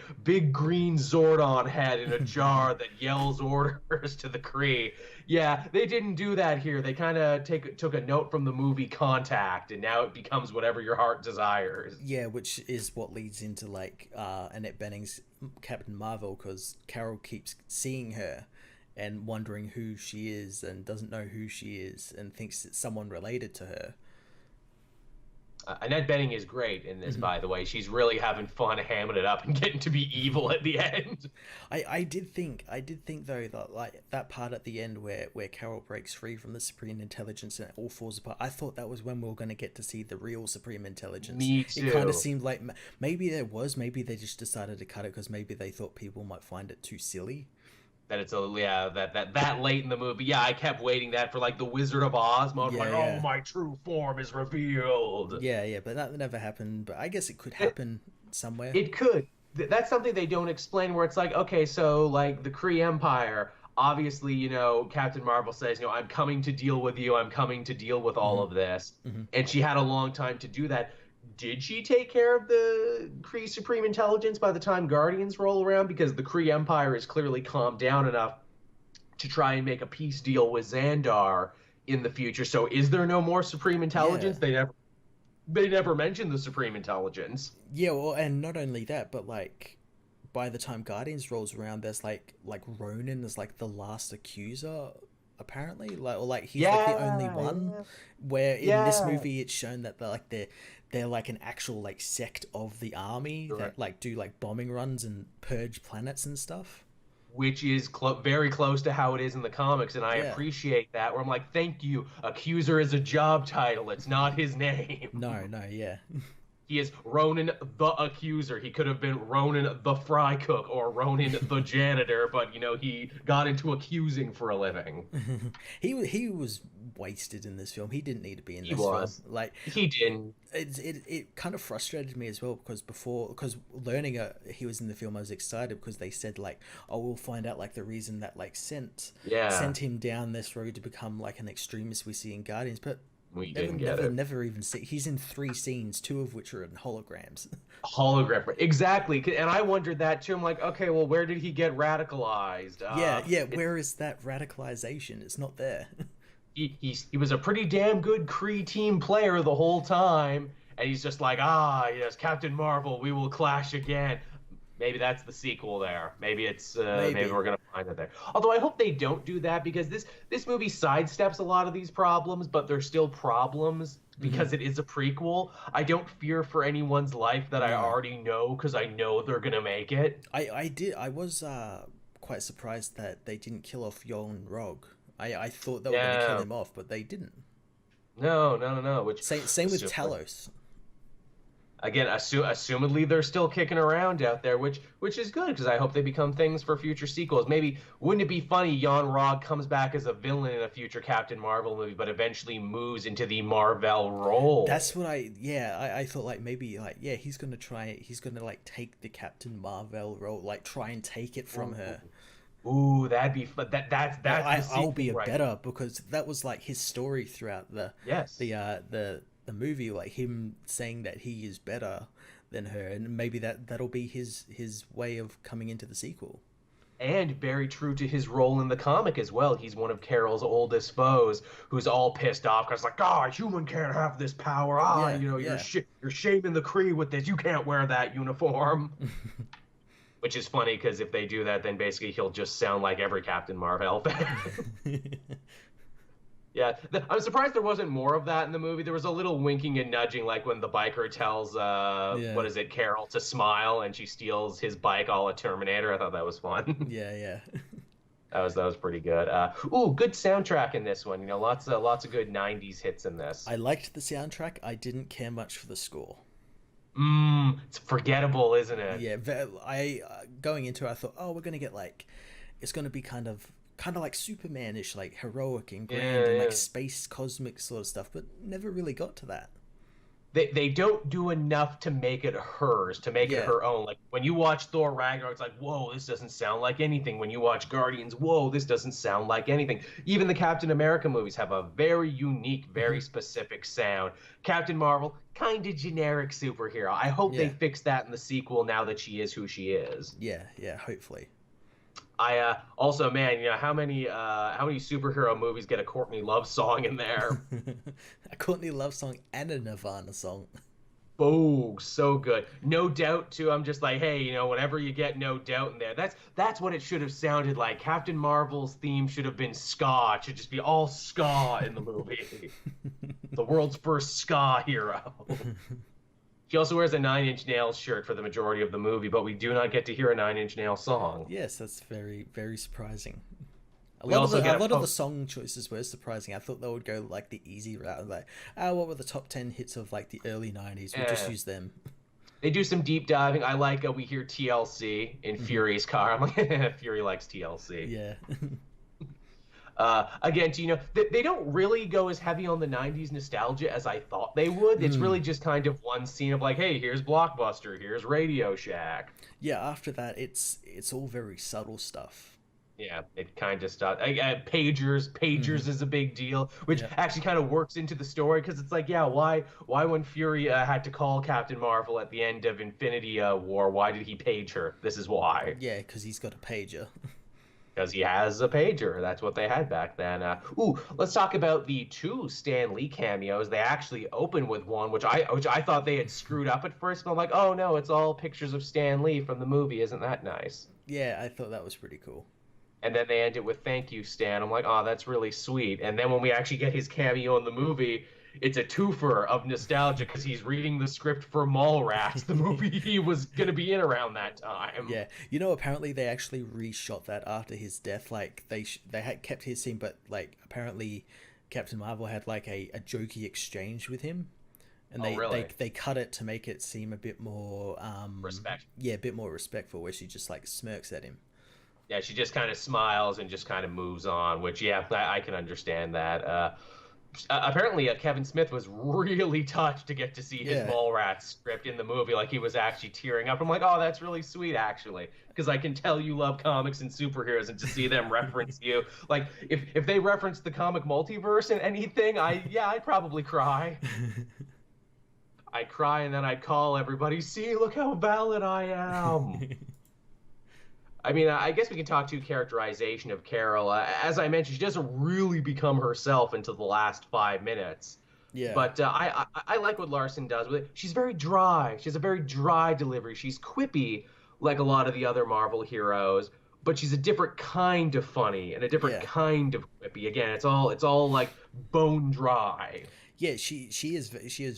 green Zordon head in a jar that yells orders to the Kree. Yeah, they didn't do that here. They kind of took a note from the movie Contact, and now it becomes whatever your heart desires. Yeah, which is what leads into like Annette Bening's Captain Marvel, because Carol keeps seeing her and wondering who she is and doesn't know who she is and thinks it's someone related to her. Annette Bening is great in this, Hmm. by the way. She's really having fun hamming it up and getting to be evil at the end. I did think though that like that part at the end where Carol breaks free from the Supreme Intelligence and it all falls apart. I thought that was when we were going to get to see the real Supreme Intelligence. Me It kind of too. seemed like maybe there was, maybe they just decided to cut it because maybe they thought people might find it too silly. That it's a yeah that late in the movie. Yeah, I kept waiting that for like the Wizard of Oz mode, Yeah, like, oh, yeah. my true form is revealed. Yeah, yeah, but that never happened. But I guess it could It, happen somewhere. it could. That's something they don't explain. Where it's like, okay, so like the Kree Empire. Obviously, Captain Marvel says, I'm coming to deal with you. I'm coming to deal with all Hmm. of this, Hmm. and she had a long time to do that. Did she take care of the Kree Supreme Intelligence by the time Guardians roll around? Because the Kree Empire is clearly calmed down enough to try and make a peace deal with Xandar in the future. So is there no more Supreme Yeah, Intelligence? They never mentioned the Supreme Intelligence. yeah. Well, and not only that, but like by the time Guardians rolls around, there's like Ronan is like the last accuser, apparently. Like or like he's like the only Yeah, one. yeah, Where in this yeah. movie, it's shown that they're like an actual like sect of the army Correct. that like do like bombing runs and purge planets and stuff. Which is very close to how it is in the comics, and I Yeah. appreciate that. Where I'm like, thank you. Accuser is a job title; it's not his name. No, no, yeah. He is Ronan the Accuser. He could have been Ronan the Fry Cook or Ronan the Janitor, but he got into accusing for a living. He was wasted in this film. He didn't need to be in He this film. was. Like, He didn't. it kind of frustrated me as well, because learning he was in the film, I was excited because they said like, oh, we'll find out like the reason that like Yeah. sent him down this road to become like an extremist we see in Guardians, but We didn't get it. never even see. He's in 3 scenes, 2 of which are in holograms. Hologram. Exactly. And I wondered that too. I'm like, okay, well, where did he get radicalized? Yeah. Where is that radicalization? It's not there. He was a pretty damn good Kree team player the whole time, and he's just like, yes, Captain Marvel, we will clash again. Maybe that's the sequel there. Maybe it's maybe we're gonna find it there. Although I hope they don't do that, because this movie sidesteps a lot of these problems, but they're still problems because it is a prequel. I don't fear for anyone's life that I No. already know, because I know they're gonna make it. I was quite surprised that they didn't kill off Yon Rog. I thought they were going to kill him off, but they didn't. No. Which Same with Talos. Again, assumedly they're still kicking around out there, which is good, because I hope they become things for future sequels. Maybe, wouldn't it be funny, Jan Rog comes back as a villain in a future Captain Marvel movie, but eventually moves into the Marvel role? That's what I thought, like, maybe, like, yeah, he's going to like take the Captain Marvel role, like try and take it from her. Ooh, that'd be fun. I'll be a better, because that was like his story throughout the movie, like him saying that he is better than her, and maybe that'll be his way of coming into the sequel. And very true to his role in the comic as well. He's one of Carol's oldest foes, who's all pissed off because, like, a human can't have this power. You're shaming the Kree with this. You can't wear that uniform. Which is funny, because if they do that, then basically he'll just sound like every Captain Marvel fan. Yeah, I'm surprised there wasn't more of that in the movie. There was a little winking and nudging, like when the biker tells, what is it, Carol, to smile, and she steals his bike, a la Terminator. I thought that was fun. Yeah. That was pretty good. Good soundtrack in this one. Lots of good '90s hits in this. I liked the soundtrack. I didn't care much for the score. It's forgettable, isn't it? Yeah, I going into it, I thought, oh, we're gonna get like, it's gonna be kind of like Superman-ish, like heroic and grand and like space cosmic sort of stuff, but never really got to that. They don't do enough to make it hers, to make it her own. Like when you watch Thor Ragnarok, it's like, whoa, this doesn't sound like anything. When you watch Guardians, whoa, this doesn't sound like anything. Even the Captain America movies have a very unique, very specific sound. Captain Marvel, kind of generic superhero. I hope they fix that in the sequel, now that she is who she is. Yeah, hopefully. I also, man, how many superhero movies get a Courtney Love song in there? A Courtney Love song and a Nirvana song. Oh, so good. No Doubt too. I'm just like, hey, whenever you get No Doubt in there, that's what it should have sounded like. Captain Marvel's theme should have been ska. It should just be all ska in the movie. The world's first ska hero. She also wears a Nine Inch Nails shirt for the majority of the movie, but we do not get to hear a Nine Inch Nails song. Yes, that's very, very surprising. A We lot also get of the song choices were surprising. I thought they would go like the easy route, like, what were the top 10 hits of like the early '90s? We'll just use them. They do some deep diving. I like we hear TLC in Fury's car. I'm like, Fury likes TLC. Yeah. Again, they don't really go as heavy on the '90s nostalgia as I thought they would. It's really just kind of one scene of like, hey, here's Blockbuster, here's Radio Shack. Yeah, after that, it's all very subtle stuff. Yeah, it kind of stopped. Pagers is a big deal, which actually kind of works into the story, because it's like, why when Fury had to call Captain Marvel at the end of Infinity War, why did he page her? This is why. Yeah, because he's got a pager. Because he has a pager. That's what they had back then. Let's talk about the 2 Stan Lee cameos. They actually open with one, which I thought they had screwed up at first, but I'm like, oh no, it's all pictures of Stan Lee from the movie. Isn't that nice? Yeah, I thought that was pretty cool. And then they end it with "Thank you, Stan." I'm like, oh, that's really sweet. And then when we actually get his cameo in the movie, it's a twofer of nostalgia, because he's reading the script for Mallrats, the movie he was going to be in around that time. Yeah, apparently they actually reshot that after his death. Like they had kept his scene, but like apparently Captain Marvel had like a jokey exchange with him, and Oh, really? they cut it to make it seem a bit more Respect. yeah, a bit more respectful, where she just like smirks at him. Yeah, she just kind of smiles and just kind of moves on, which, yeah, I can understand that. Apparently, Kevin Smith was really touched to get to see his Yeah. Mallrats script in the movie. Like, he was actually tearing up. I'm like, oh, that's really sweet, actually, because I can tell you love comics and superheroes, and to see them reference you, like, if they reference the comic multiverse in anything, I'd probably cry. I'd cry, and then I'd call everybody, see, look how valid I am. I mean, I guess we can talk to characterization of Carol. As I mentioned, she doesn't really become herself until the last 5 minutes. Yeah. But I like what Larson does with it. She's very dry. She has a very dry delivery. She's quippy, like a lot of the other Marvel heroes, but she's a different kind of funny and a different Yeah. kind of quippy. Again, it's all like bone dry. Yeah, she is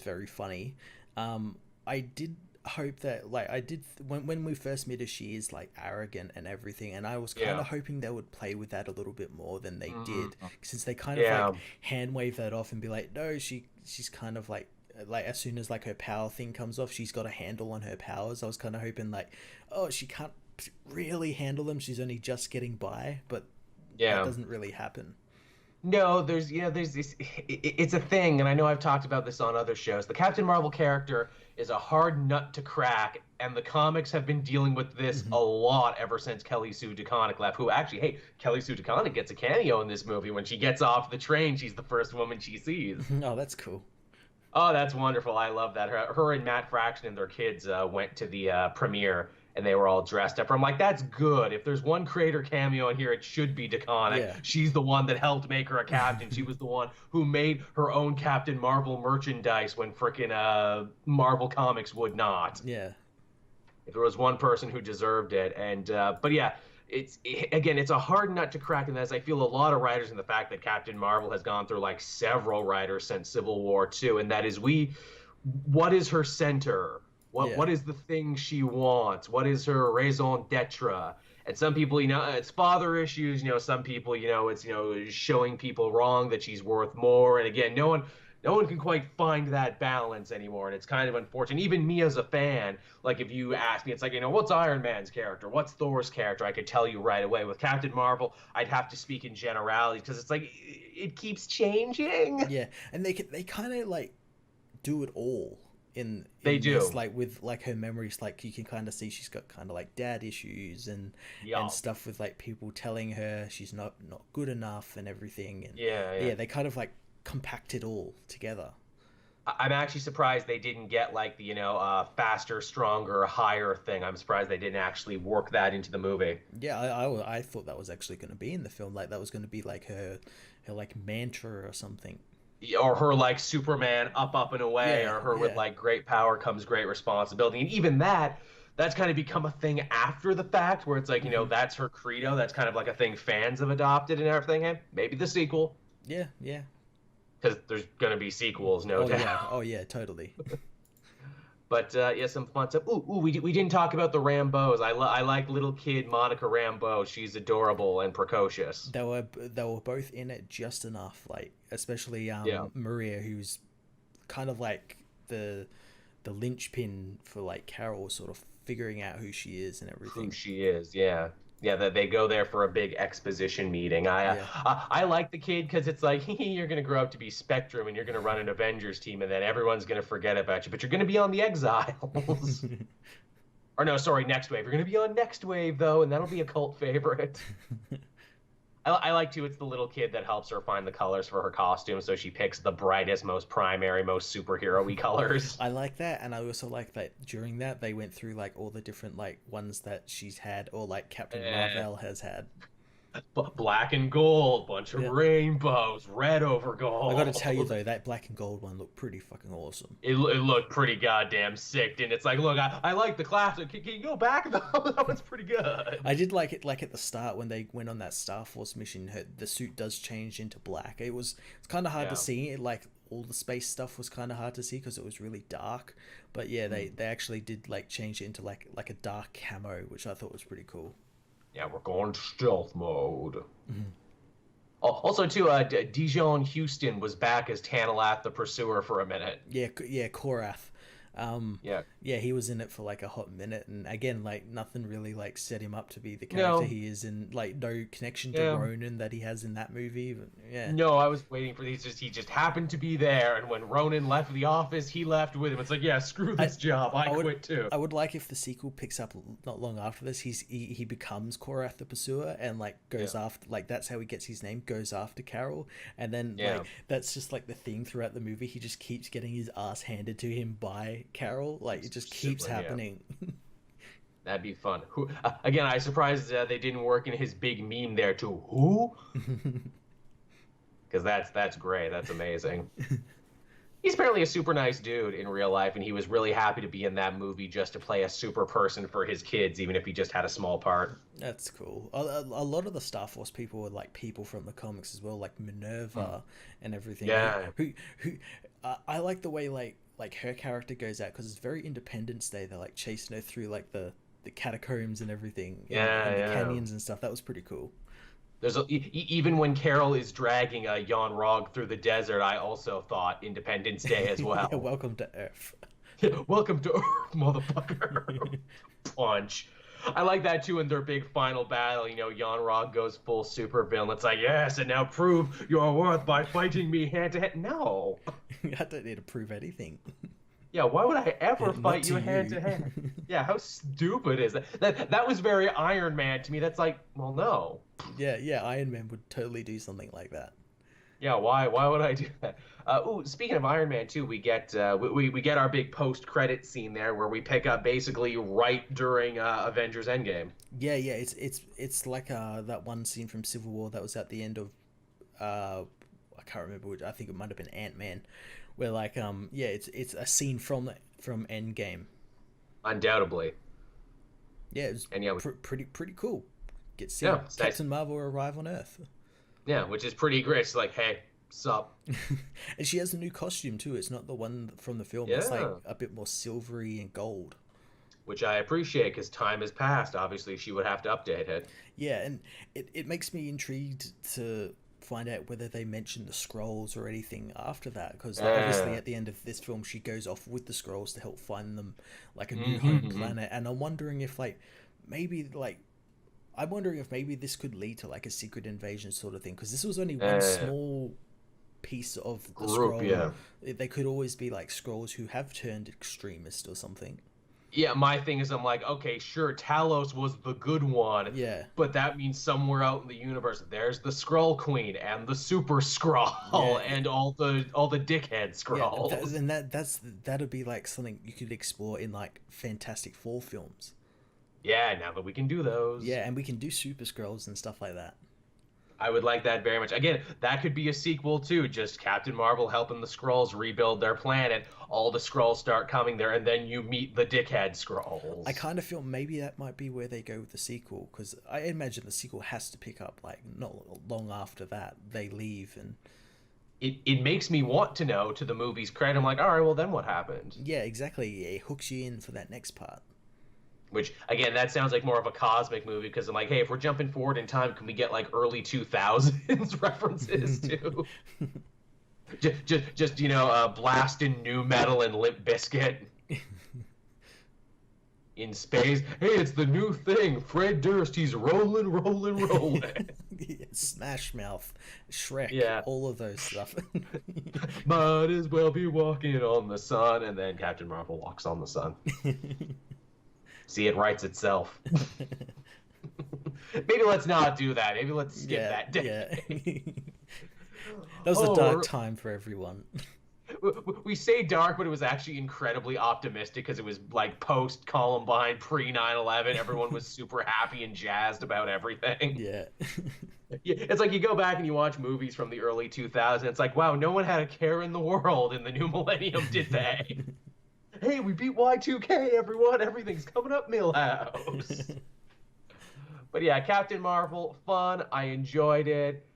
very funny. I did hope that like I did when we first meet her, she is like arrogant and everything, and I was kind Yeah. of hoping they would play with that a little bit more than they Mm, did, since they kind of like yeah. hand wave that off and be like, no, she's kind of like as soon as like her power thing comes off, she's got a handle on her powers. I was kind of hoping like, oh, she can't really handle them. She's only just getting by, but that Yeah. doesn't really happen. No, there's this. It's a thing, and I know I've talked about this on other shows. The Captain Marvel character is a hard nut to crack, and the comics have been dealing with this Hmm. a lot ever since Kelly Sue DeConnick left. Who actually, hey, Kelly Sue DeConnick gets a cameo in this movie. When she gets off the train, she's the first woman she sees. Oh, that's cool. Oh, that's wonderful. I love that. Her and Matt Fraction and their kids went to the premiere, and they were all dressed up. I'm like, that's good. If there's one creator cameo in here, it should be DeConnick. Yeah. She's the one that helped make her a captain. She was the one who made her own Captain Marvel merchandise when frickin' Marvel Comics would not. Yeah. If there was one person who deserved it, and but yeah, again, it's a hard nut to crack, and as I feel a lot of writers in the fact that Captain Marvel has gone through like several writers since Civil War II, and that is what is her center? Yeah. What is the thing she wants? What is her raison d'etre? And some people, it's father issues. Some people, it's showing people wrong that she's worth more. And again, no one can quite find that balance anymore, and it's kind of unfortunate. Even me as a fan, like if you ask me, it's like, what's Iron Man's character? What's Thor's character? I could tell you right away. With Captain Marvel, I'd have to speak in generalities because it's like it keeps changing. Yeah, and they kind of like do it all They in this, do. like with like her memories, like you can kind of see she's got kind of like dad issues and Yeah. stuff with like people telling her she's not good enough and everything, and Yeah, yeah. yeah, they kind of like compact it all together. I'm actually surprised they didn't get like the faster, stronger, higher thing. I'm surprised they didn't actually work that into the movie. Yeah, I thought that was actually going to be in the film, like that was going to be like her like mantra or something. Or her like Superman up and away, Yeah, or her with yeah. like great power comes great responsibility. And even that's kind of become a thing after the fact, where it's like, Hmm. that's her credo. That's kind of like a thing fans have adopted and everything. Hey, maybe the sequel, Yeah, yeah. because there's gonna be sequels, no Oh yeah, doubt. oh yeah, totally. But yeah, some fun stuff. We didn't talk about the Rambos. I like little kid Monica Rambeau. She's adorable and precocious. They were both in it just enough, like especially Yeah, Maria, who's kind of like the linchpin for like Carol sort of figuring out who she is and who everything. she is. Yeah. Yeah, that they go there for a big exposition meeting. Yeah. I like the kid because it's like you're gonna grow up to be Spectrum and you're gonna run an Avengers team and then everyone's gonna forget about you, but you're gonna be on the Exiles. Or no, sorry, Next Wave. You're gonna be on Next Wave though, and that'll be a cult favorite. I like too. It's the little kid that helps her find the colors for her costume, so she picks the brightest, most primary, most superhero-y colors. I like that, and I also like that during that they went through like all the different like ones that she's had, or like Captain Eh, Marvel has had. Black and gold, bunch of Yeah. rainbows, red over I got to tell you gold. though, that black and gold one looked pretty fucking awesome. It looked pretty goddamn sick, and it's like, look, I like the classic. Can you go back though? That was pretty good. I did like it, like at the start when they went on that Star Force mission, the suit does change into black. It's kind of hard to Yeah. see. Like all the space stuff was kind of hard to see because it was really dark. But yeah, they actually did like change it into like a dark camo, which I thought was pretty cool. Yeah, we're going stealth mode. Also, too, Dijon Houston was back as Tanalat the Pursuer for a minute. Yeah, yeah, Korath. Yeah. Yeah, he was in it for like a hot minute, and again, like nothing really like set him up to be the character No. he is in. Like no connection to Yeah. Ronan that he has in that movie. But yeah, No, I was waiting for these. Just he just happened to be there, and when Ronan left the office, he left with him. It's like, yeah, screw I this job. I I would quit too. I would like if the sequel picks up not long after this. He becomes Korath the Pursuer and like goes Yeah. after like that's how he gets his name. Goes after Carol, and then Yeah. like that's just like the theme throughout the movie. He just keeps getting his ass handed to him by Carol. Like it just keeps Sibling, yeah. happening. That'd be fun. Who again? I surprised they didn't work in his big meme there too. Who? Because that's great. That's amazing. He's apparently a super nice dude in real life, and he was really happy to be in that movie just to play a super person for his kids, even if he just had a small part. That's cool. A lot of the Star Force people were like people from the comics as well, like Minerva and everything. Yeah. Who I like the way like her character goes out because it's very Independence Day. They're like chasing her through like the catacombs and everything, and the Yeah. canyons and stuff. That was pretty cool. Even when Carol is dragging a Jan Rog through the desert, I also thought Independence Day as well. Yeah, welcome to Earth. Welcome to Earth, motherfucker. Punch. I like that too in their big final battle. You know, Jan Rog goes full super villain. It's like, yes, and now prove your worth by fighting me hand to hand. No. I don't need to prove anything. Yeah, why would I ever Not fight to you hand you. to hand? Yeah, how stupid is that? That was very Iron Man to me. That's like, well, no. Yeah, Iron Man would totally do something like that. Yeah, why would I do that? Ooh, speaking of Iron Man too, we get we get our big post credit scene there where we pick up basically right during Avengers Endgame. Yeah, it's like that one scene from Civil War that was at the end of I can't remember which. I think it might have been Ant-Man, where like yeah, it's a scene from Endgame. Undoubtedly. Yeah, it was And yeah, pretty cool. Get to see yeah, it's nice. Captain Marvel arrive on Earth. Yeah, which is pretty great. It's like, hey, sup? And she has a new costume too. It's not the one from the film. It's like Yeah, a bit more silvery and gold. which I appreciate because time has passed. Obviously, she would have to update it. Yeah, and it makes me intrigued to find out whether they mention the scrolls or anything after that, because like, obviously Uh, at the end of this film she goes off with the scrolls to help find them like a new home mm-hmm. planet, and I'm wondering if like maybe like I'm wondering if maybe this could lead to like a secret invasion sort of thing, because this was only one uh, small piece of the Group, scroll. yeah. They could always be like scrolls who have turned extremist or something. Yeah, my thing is, I'm like, okay, sure, Talos was the good one, Yeah, but that means somewhere out in the universe, there's the Skrull Queen and the Super yeah, Skrull and all the dickhead yeah. Skrulls. And that'd be like something you could explore in like Fantastic Four films. Yeah, now that we can do those. Yeah, and we can do super scrolls and stuff like that. I would like that very much. Again, that could be a sequel too. Just Captain Marvel helping the Skrulls rebuild their planet. All the Skrulls start coming there, and then you meet the dickhead I Skrulls. kind of feel maybe that might be where they go with the sequel, because I imagine the sequel has to pick up like not long after that they leave, and It makes me want to know to the movie's credit. I'm like, all right, well then what happened? yeah, exactly. It hooks you in for that next part. Which again, that sounds like more of a cosmic movie because I'm like, hey, if we're jumping forward in time, can we get like early 2000s references too? Just blasting new metal and Limp Biscuit in space. Hey, it's the new thing. Fred Durst, he's rolling, rolling, rolling. Smash Mouth, Shrek, Yeah, all of those stuff. might as well be walking on the sun, and then Captain Marvel walks on the sun. See, it writes itself. Maybe let's not do that. Maybe let's skip Yeah, that yeah. day. That was a Oh, dark time for everyone. we say dark, but it was actually incredibly optimistic because it was like post Columbine, pre 9/11. Everyone was super happy and jazzed about everything. Yeah. Yeah, it's like you go back and you watch movies from the early 2000s. It's like, wow, no one had a care in the world in the new millennium, did they? Hey, we beat Y2K, everyone. Everything's coming up, Millhouse. But yeah, Captain Marvel, fun. I enjoyed it.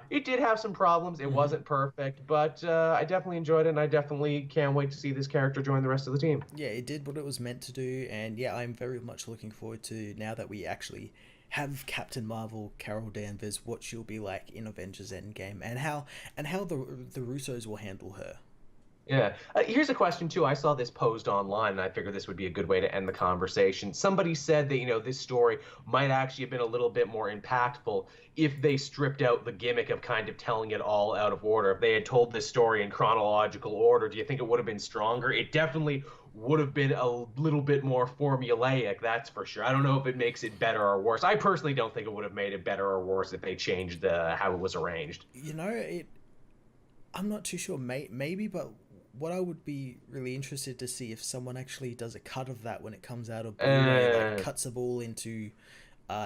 It did have some problems. It Mhm. wasn't perfect, but I definitely enjoyed it, and I definitely can't wait to see this character join the rest of the team. Yeah, it did what it was meant to do, and yeah, I'm very much looking forward to now that we actually have Captain Marvel, Carol Danvers, what she'll be like in Avengers Endgame, and how the Russos will handle her. Yeah. Here's a question too. I saw this posed online, and I figured this would be a good way to end the conversation. Somebody said that, this story might actually have been a little bit more impactful if they stripped out the gimmick of kind of telling it all out of order. If they had told this story in chronological order, do you think it would have been stronger? It definitely would have been a little bit more formulaic, that's for sure. I don't know if it makes it better or worse. I personally don't think it would have made it better or worse if they changed how it was arranged. I'm not too sure. Maybe, but what I would be really interested to see if someone actually does a cut of that when it comes out of Blu-ray, like cuts them all into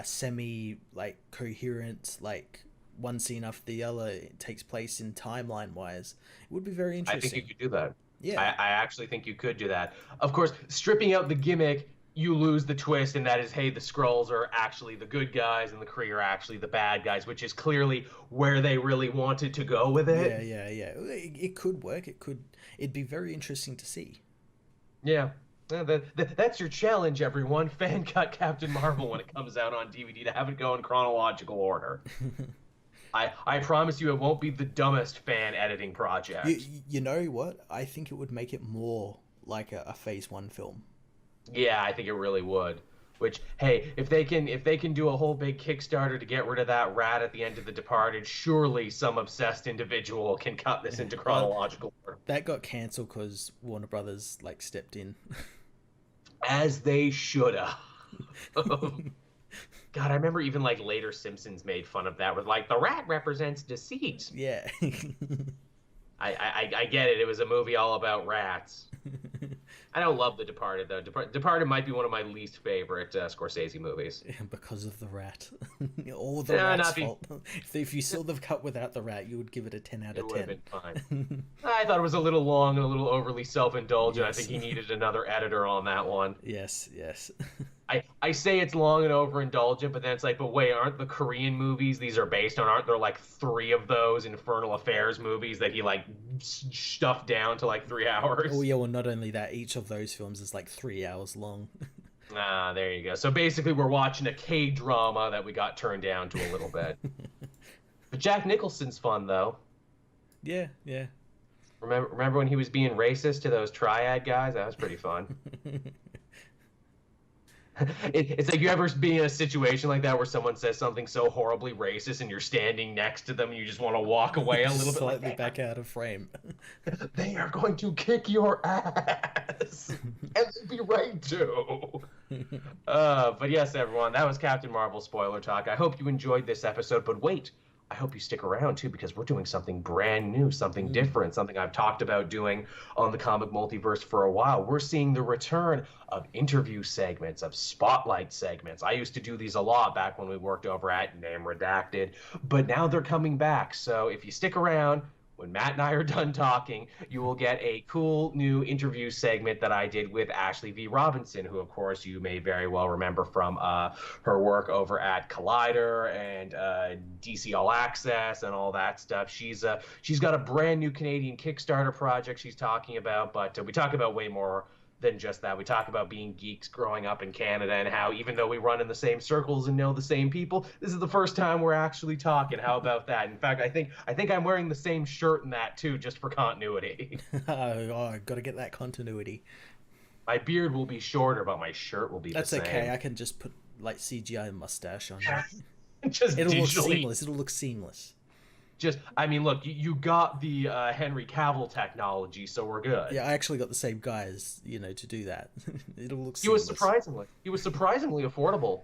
semi like coherent, like one scene after the other, it takes place in timeline wise. It would be very interesting. I think you could do that. Yeah. I actually think you could do that. Of course, stripping out the gimmick, you lose the twist, and that is, hey, the Skrulls are actually the good guys and the Kree are actually the bad guys, which is clearly where they really wanted to go with it. Yeah. It could work. It'd be very interesting to see. Yeah. That's your challenge, everyone. Fan cut Captain Marvel when it comes out on DVD, to have it go in chronological order. I promise you it won't be the dumbest fan editing project. You know what? I think it would make it more like a Phase 1 film. Yeah, I think it really would. Which, hey, if they can do a whole big Kickstarter to get rid of that rat at the end of The Departed, surely some obsessed individual can cut this into chronological order. That got cancelled because Warner Brothers stepped in. As they should have. God, I remember even later Simpsons made fun of that with the rat represents deceit. Yeah. I get it. It was a movie all about rats. I don't love The Departed, though. Departed might be one of my least favorite Scorsese movies. Because of the rat. All the rat's fault. If you saw the cut without the rat, you would give it a 10 out of 10. It would have been fine. I thought it was a little long and a little overly self-indulgent. Yes. I think he needed another editor on that one. Yes. I say it's long and overindulgent, but then it's but wait, aren't the Korean movies these are based on, aren't there 3 of those Infernal Affairs movies that he stuffed down to 3 hours? Oh yeah, well not only that, each of those films is 3 hours long. There you go. So basically we're watching a K-drama that we got turned down to a little bit. But Jack Nicholson's fun, though. Yeah. Remember when he was being racist to those triad guys? That was pretty fun. It's you ever be in a situation like that where someone says something so horribly racist and you're standing next to them and you just want to walk away a little bit, slightly back out of frame. They are going to kick your ass, and they'd be right to. But yes, everyone, that was Captain Marvel spoiler talk. I hope you enjoyed this episode, but wait, I hope you stick around too, because we're doing something brand new, something different, something I've talked about doing on the Comic Multiverse for a while. We're seeing the return of interview segments, of spotlight segments. I used to do these a lot back when we worked over at Name Redacted, but now they're coming back. So if you stick around, when Matt and I are done talking, you will get a cool new interview segment that I did with Ashley V. Robinson, who, of course, you may very well remember from her work over at Collider and DC All Access and all that stuff. She's got a brand new Canadian Kickstarter project she's talking about, but we talk about way more than just that. We talk about being geeks growing up in Canada and how even though we run in the same circles and know the same people, this is the first time we're actually talking. How about that? In fact, I think I'm wearing the same shirt in that too, just for continuity. I got to get that continuity. My beard will be shorter, but my shirt will be the same. That's okay. I can just put CGI mustache on it. Just it'll digitally. Look seamless. It'll look seamless. Look, you got the Henry Cavill technology, so we're good. Yeah, I actually got the same guys, to do that. It'll look seamless. He was surprisingly affordable.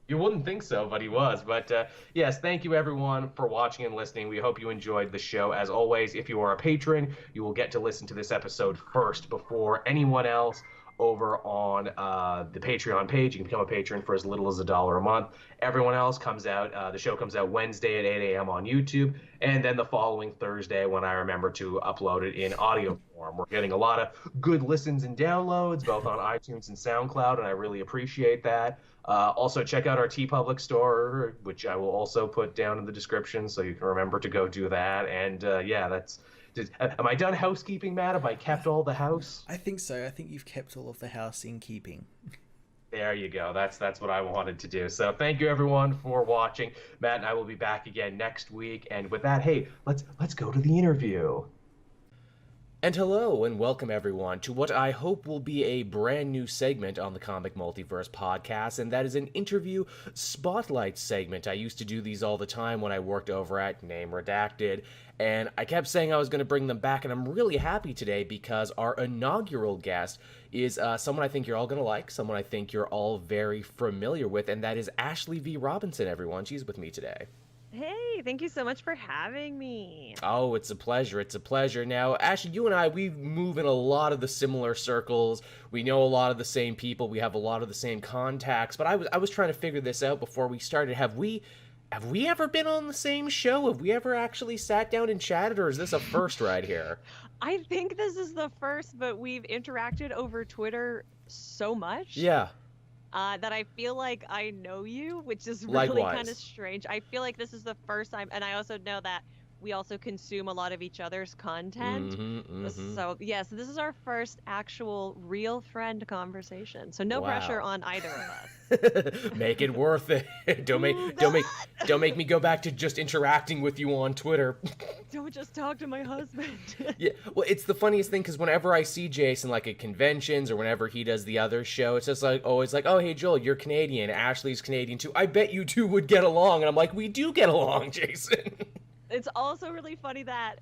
You wouldn't think so, but he was. But yes, thank you everyone for watching and listening. We hope you enjoyed the show. As always, if you are a patron, you will get to listen to this episode first before anyone else over on the Patreon page. You can become a patron for as little as $1 a month. Everyone else comes out, the show comes out Wednesday at 8 a.m. on YouTube, and then the following Thursday when I remember to upload it in audio form. We're getting a lot of good listens and downloads, both on iTunes and SoundCloud, and I really appreciate that. Also, check out our TeePublic store, which I will also put down in the description, so you can remember to go do that. And yeah, that's... Am I done housekeeping, Matt? Have I kept all the house? I think so. I think you've kept all of the house in keeping. There you go. That's what I wanted to do. So thank you everyone for watching. Matt and I will be back again next week. And with that, hey, let's go to the interview. And hello, and welcome everyone to what I hope will be a brand new segment on the Comic Multiverse podcast, and that is an interview spotlight segment. I used to do these all the time when I worked over at Name Redacted, and I kept saying I was going to bring them back, and I'm really happy today because our inaugural guest is someone I think you're all going to like, someone I think you're all very familiar with, and that is Ashley V. Robinson, everyone. She's with me today. Hey, thank you so much for having me. Oh, it's a pleasure. It's a pleasure. Now, Ashley, you and I, we move in a lot of the similar circles. We know a lot of the same people. We have a lot of the same contacts. But I was trying to figure this out before we started. Have we ever been on the same show? Have we ever actually sat down and chatted, or is this a first right here? I think this is the first, but we've interacted over Twitter so much. Yeah. That I feel like I know you, which is really Likewise. kind of strange. I feel like this is the first time, and I also know that we also consume a lot of each other's content. So, yes, this is our first actual real friend conversation. So no pressure on either of us. Make it worth it. Don't make me go back to just interacting with you on Twitter. Don't just talk to my husband. Yeah, well, it's the funniest thing because whenever I see Jason, like at conventions or whenever he does the other show, it's just like always like, oh, hey, Joel, you're Canadian. Ashley's Canadian too. I bet you two would get along. And I'm like, we do get along, Jason. It's also really funny that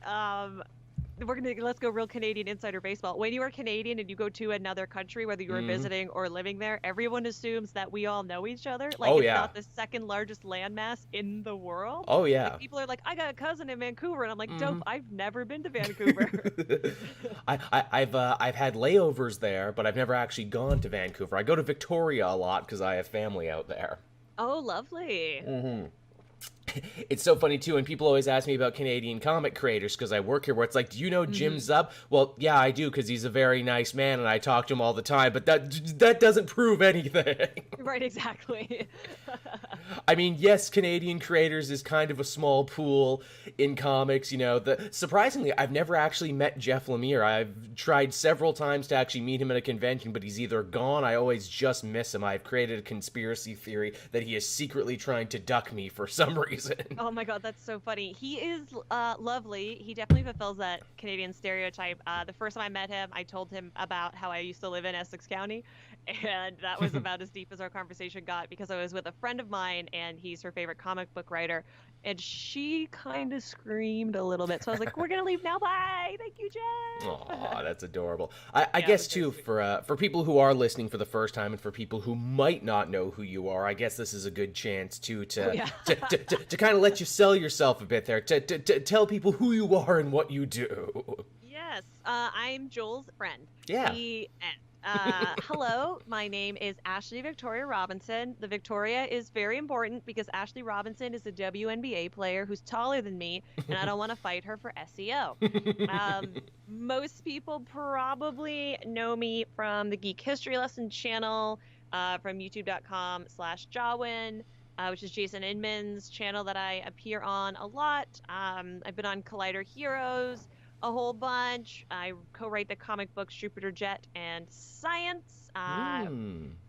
let's go real Canadian insider baseball. When you are Canadian and you go to another country, whether you are visiting or living there, everyone assumes that we all know each other. Like it's not the second largest landmass in the world. Oh yeah. Like, people are like, I got a cousin in Vancouver, and I'm like, dope. I've never been to Vancouver. I've had layovers there, but I've never actually gone to Vancouver. I go to Victoria a lot because I have family out there. Oh, lovely. It's so funny too, and people always ask me about Canadian comic creators because I work here, where it's like, do you know Jim Zub? Well, yeah, I do, because he's a very nice man and I talk to him all the time, but that doesn't prove anything. Right, exactly. I mean, yes, Canadian creators is kind of a small pool in comics, you know. Surprisingly, I've never actually met Jeff Lemire. I've tried several times to actually meet him at a convention, but he's either gone, I always just miss him. I've created a conspiracy theory that he is secretly trying to duck me for some reason. Oh my god, that's so funny. He is lovely. He definitely fulfills that Canadian stereotype. The first time I met him, I told him about how I used to live in Essex County, and that was about as deep as our conversation got, because I was with a friend of mine, and he's her favorite comic book writer, and she kind of screamed a little bit. So I was like, we're going to leave now. Bye. Thank you, Jeff. Aw, that's adorable. I guess, too, for people who are listening for the first time and for people who might not know who you are, I guess this is a good chance, too, to kind of let you sell yourself a bit there, to tell people who you are and what you do. Yes, I'm Joel's friend. Yeah. Hello, my name is Ashley Victoria Robinson. The Victoria is very important because Ashley Robinson is a WNBA player who's taller than me, and I don't want to fight her for SEO. Most people probably know me from the Geek History Lesson channel, from youtube.com/Jawin, which is Jason Inman's channel that I appear on a lot. I've been on Collider Heroes a whole bunch. I co-write the comic books Jupiter Jet and Science.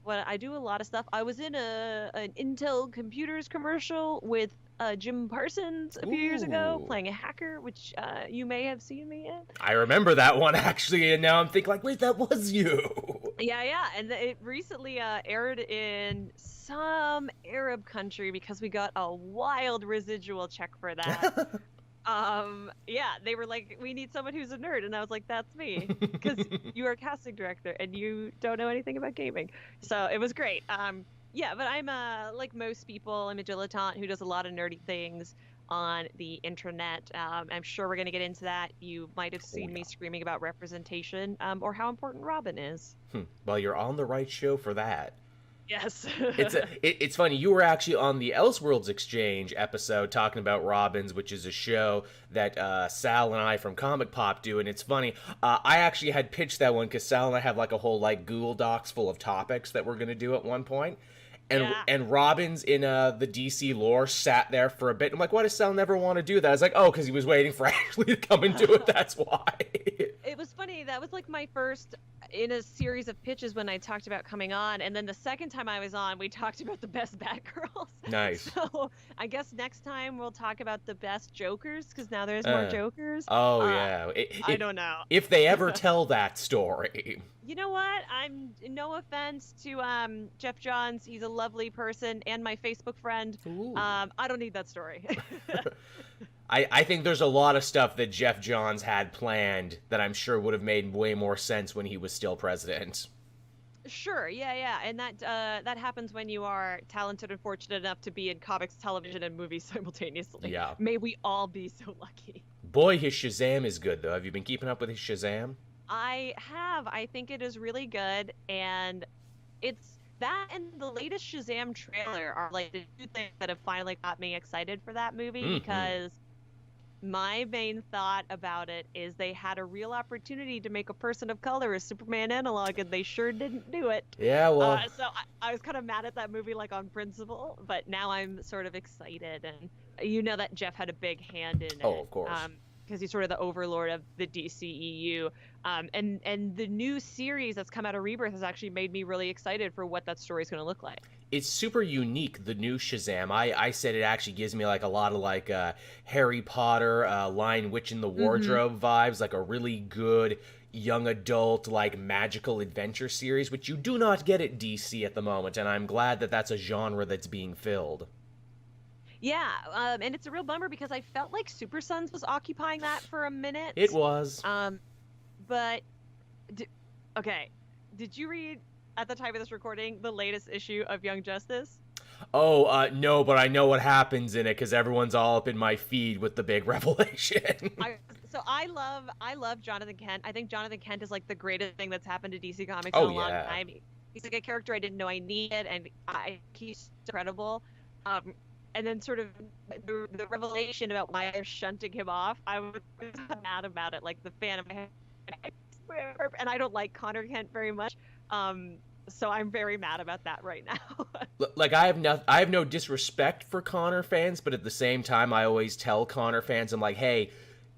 What I do a lot of stuff. I was in an Intel Computers commercial with Jim Parsons a few years ago, playing a hacker, which you may have seen me in. I remember that one, actually, and now I'm thinking, like, wait, that was you. Yeah, and it recently aired in some Arab country because we got a wild residual check for that. They were like, we need someone who's a nerd, and I was like, that's me, because you are a casting director and you don't know anything about gaming. So it was great. But I'm like most people, I'm a dilettante who does a lot of nerdy things on the internet. I'm sure we're going to get into that. You might have seen me screaming about representation, or how important Robin is. Well, you're on the right show for that. Yes. It's funny, you were actually on the Elseworlds Exchange episode talking about Robins, which is a show that Sal and I from Comic Pop do, and it's funny, I actually had pitched that one because Sal and I have like a whole like Google Docs full of topics that we're going to do at one point. And Robins in the DC lore sat there for a bit. I'm like, why does Sal never want to do that? I was like, oh, because he was waiting for Ashley to come and do it. That's why. It was funny that was like my first in a series of pitches when I talked about coming on, and then the second time I was on, we talked about the best Batgirls. Nice. So I guess next time we'll talk about the best Jokers, because now there's more Jokers. Oh yeah. I don't know if they ever tell that story. You know what? I'm no offense to Jeff Johns. He's a lovely person and my Facebook friend. Ooh. I don't need that story. I think there's a lot of stuff that Jeff Johns had planned that I'm sure would have made way more sense when he was still president. Sure, yeah, and that happens when you are talented and fortunate enough to be in comics, television, and movies simultaneously. Yeah. May we all be so lucky. Boy, his Shazam is good, though. Have you been keeping up with his Shazam? I have. I think it is really good, and it's that and the latest Shazam trailer are like the two things that have finally got me excited for that movie, because my main thought about it is they had a real opportunity to make a person of color a Superman analog, and they sure didn't do it. Yeah, well... So I was kind of mad at that movie, like, on principle, but now I'm sort of excited, and you know that Jeff had a big hand in it. Oh, of course. Because he's sort of the overlord of the DCEU. And the new series that's come out of Rebirth has actually made me really excited for what that story's going to look like. It's super unique, the new Shazam. I said it actually gives me like a lot of like Harry Potter, Lion Witch in the Wardrobe vibes, like a really good young adult like magical adventure series, which you do not get at DC at the moment, and I'm glad that that's a genre that's being filled. Yeah, and it's a real bummer because I felt like Super Sons was occupying that for a minute. It was. But, okay, did you read, at the time of this recording, the latest issue of Young Justice? Oh, no, but I know what happens in it because everyone's all up in my feed with the big revelation. I love Jonathan Kent. I think Jonathan Kent is like the greatest thing that's happened to DC Comics in a long time. He's like a character I didn't know I needed, and he's incredible. And then sort of the revelation about why they're shunting him off, I was mad about it, like the fan of my head. And I don't like Connor Kent very much, so I'm very mad about that right now. Like I have no disrespect for Connor fans, but at the same time, I always tell Connor fans, I'm like, hey,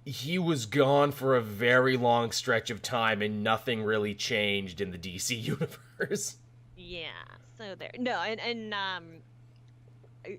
he was gone for a very long stretch of time, and nothing really changed in the DC universe. Yeah, so there. No, and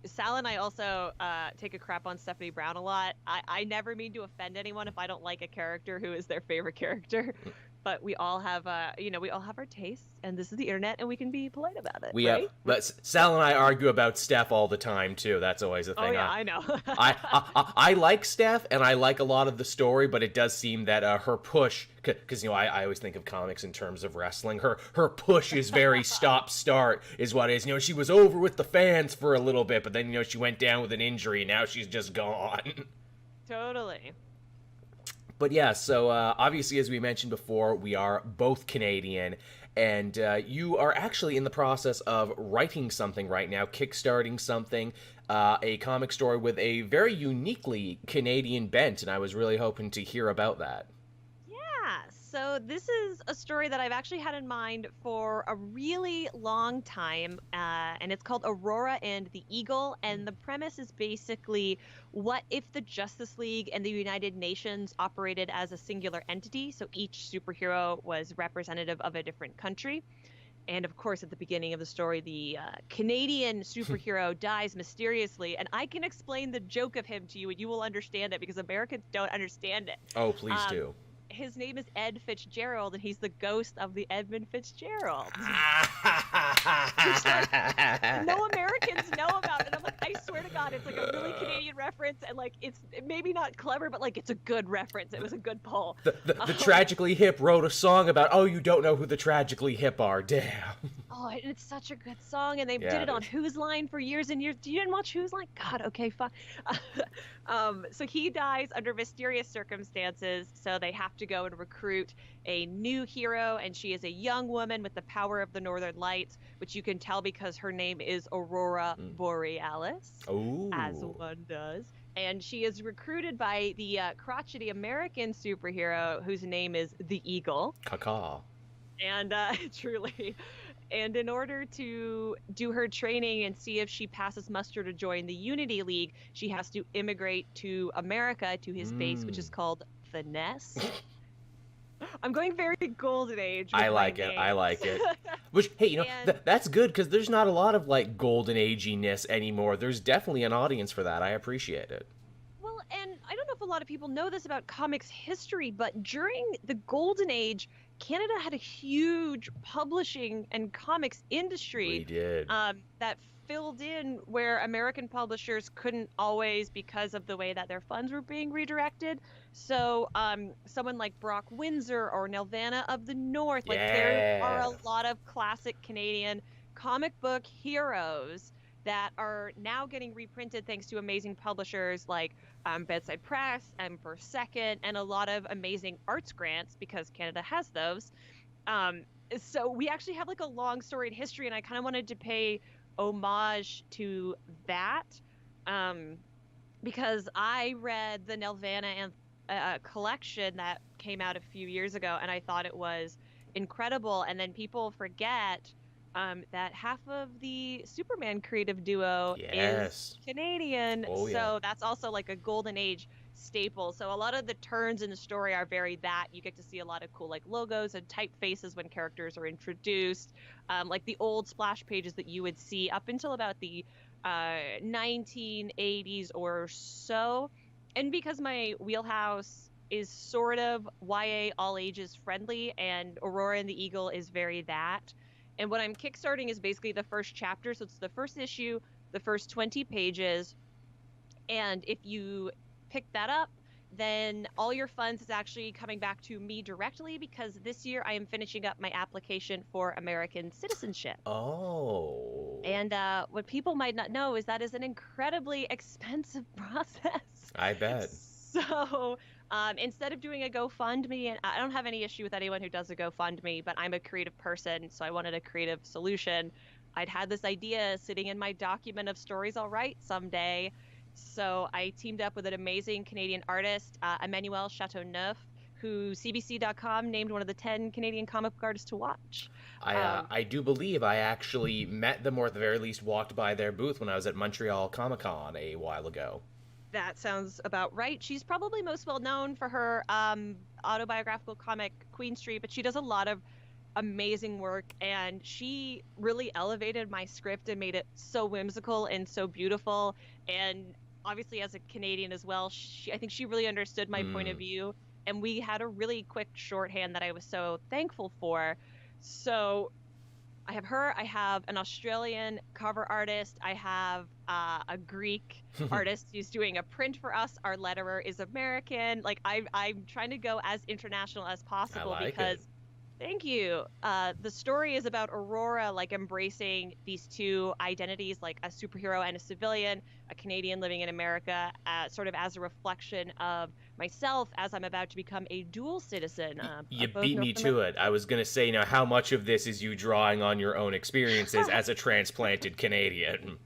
Sal and I also take a crap on Stephanie Brown a lot. I never mean to offend anyone if I don't like a character who is their favorite character, but we all have we all have our tastes, and this is the internet, and we can be polite about it. Right? But Sal and I argue about Steph all the time too. That's always a thing. Oh yeah, I know. I like Steph, and I like a lot of the story, but it does seem that her push, because I always think of comics in terms of wrestling. Her push is very stop-start, is what it is. She was over with the fans for a little bit, but then she went down with an injury, and now she's just gone. Totally. But yeah, so obviously, as we mentioned before, we are both Canadian, and you are actually in the process of writing something right now, kickstarting something, a comic story with a very uniquely Canadian bent, and I was really hoping to hear about that. Yeah, so this is a story that I've actually had in mind for a really long time, and it's called Aurora and the Eagle, and the premise is basically, what if the Justice League and the United Nations operated as a singular entity, so each superhero was representative of a different country? And of course, at the beginning of the story, the Canadian superhero dies mysteriously, and I can explain the joke of him to you, and you will understand it, because Americans don't understand it. Oh, please do. His name is Ed Fitzgerald, and he's the ghost of the Edmund Fitzgerald. No Americans know about it. And I'm like, I swear to God, it's like a really Canadian reference, and like it's maybe not clever, but like it's a good reference. It was a good pull. The Tragically Hip wrote a song about, oh, you don't know who the Tragically Hip are. Damn. Oh, and it's such a good song, and they did it on Who's Line for years and years. You didn't watch Who's Line? God, okay, fine. So he dies under mysterious circumstances, so they have to go and recruit a new hero, and she is a young woman with the power of the Northern Lights, which you can tell because her name is Aurora Borealis, as one does. And she is recruited by the crotchety American superhero whose name is the Eagle. Caca. And truly. And in order to do her training and see if she passes muster to join the Unity League, she has to immigrate to America, to his base, which is called the Nest. I'm going very golden age. With I like my it. I names. like it. Which, hey, you know, And- that's good because there's not a lot of like golden ageiness anymore. There's definitely an audience for that. I appreciate it. Well, and I don't know if a lot of people know this about comics history, but during the Golden Age, Canada had a huge publishing and comics industry. We did. That filled in where American publishers couldn't always because of the way that their funds were being redirected. So someone like Brock Windsor or Nelvana of the North, like there are a Yeah. lot of classic Canadian comic book heroes that are now getting reprinted thanks to amazing publishers like Bedside Press and Per Second, and a lot of amazing arts grants because Canada has those. So we actually have like a long storied history, and I kind of wanted to pay homage to that because I read the Nelvana and collection that came out a few years ago, and I thought it was incredible. And then people forget that half of the Superman creative duo Yes. is Canadian, Oh, yeah. so that's also like a golden age staple. So a lot of the turns in the story are very that. You get to see a lot of cool like logos and typefaces when characters are introduced, like the old splash pages that you would see up until about the 1980s or so. And because my wheelhouse is sort of YA all ages friendly, and Aurora and the Eagle is very that. And what I'm kickstarting is basically the first chapter. So it's the first issue, the first 20 pages. And if you pick that up, then all your funds is actually coming back to me directly because this year I am finishing up my application for American citizenship. Oh. And what people might not know is that is an incredibly expensive process. I bet. So instead of doing a GoFundMe, and I don't have any issue with anyone who does a GoFundMe, but I'm a creative person, so I wanted a creative solution. I'd had this idea sitting in my document of stories I'll write someday. So I teamed up with an amazing Canadian artist, Emmanuel Chateauneuf, who CBC.com named one of the 10 Canadian comic book artists to watch. I do believe I actually met them, or at the very least walked by their booth when I was at Montreal Comic Con a while ago. That sounds about right. She's probably most well known for her autobiographical comic Queen Street, but she does a lot of amazing work, and she really elevated my script and made it so whimsical and so beautiful. And obviously as a Canadian as well, I think she really understood my point of view, and we had a really quick shorthand that I was so thankful for. So I have her, I have an Australian cover artist, I have a Greek artist who's doing a print for us. Our letterer is American. Like I'm trying to go as international as possible like because it. Thank you. The story is about Aurora like embracing these two identities, like a superhero and a civilian, a Canadian living in America, sort of as a reflection of myself as I'm about to become a dual citizen. You of both beat me North to it. I was going to say, now, how much of this is you drawing on your own experiences as a transplanted Canadian?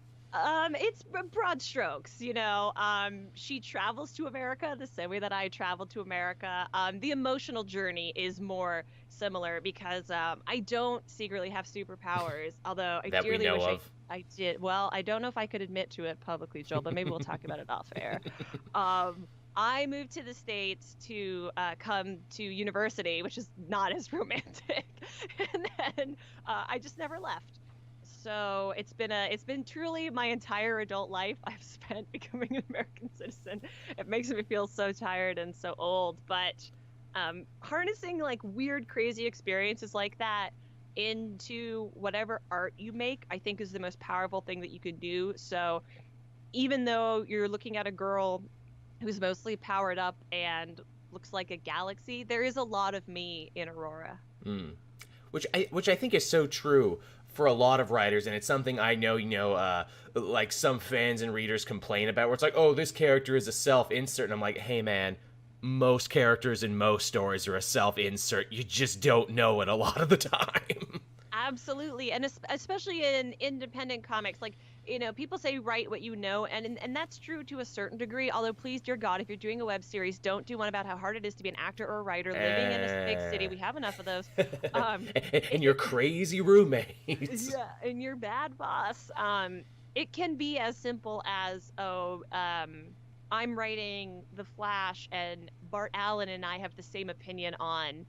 It's broad strokes, you know. She travels to America the same way that I traveled to America. The emotional journey is more similar because I don't secretly have superpowers, although I That we dearly know wish of. I did. Well, I don't know if I could admit to it publicly, Joel, but maybe we'll talk about it off air. I moved to the States to come to university, which is not as romantic, and then I just never left. So it's been truly my entire adult life I've spent becoming an American citizen. It makes me feel so tired and so old, but harnessing like weird, crazy experiences like that into whatever art you make, I think is the most powerful thing that you could do. So even though you're looking at a girl who's mostly powered up and looks like a galaxy, there is a lot of me in Aurora. Which I think is so true for a lot of writers, and it's something I know, like some fans and readers complain about, where it's like, oh, this character is a self-insert, and I'm like, hey man, most characters in most stories are a self-insert. You just don't know it a lot of the time. Absolutely, and especially in independent comics, like, you know, people say write what you know, and that's true to a certain degree. Although, please, dear God, if you're doing a web series, don't do one about how hard it is to be an actor or a writer living in a big city. We have enough of those. And your crazy roommates. Yeah, and your bad boss. It can be as simple as, I'm writing The Flash, and Bart Allen and I have the same opinion on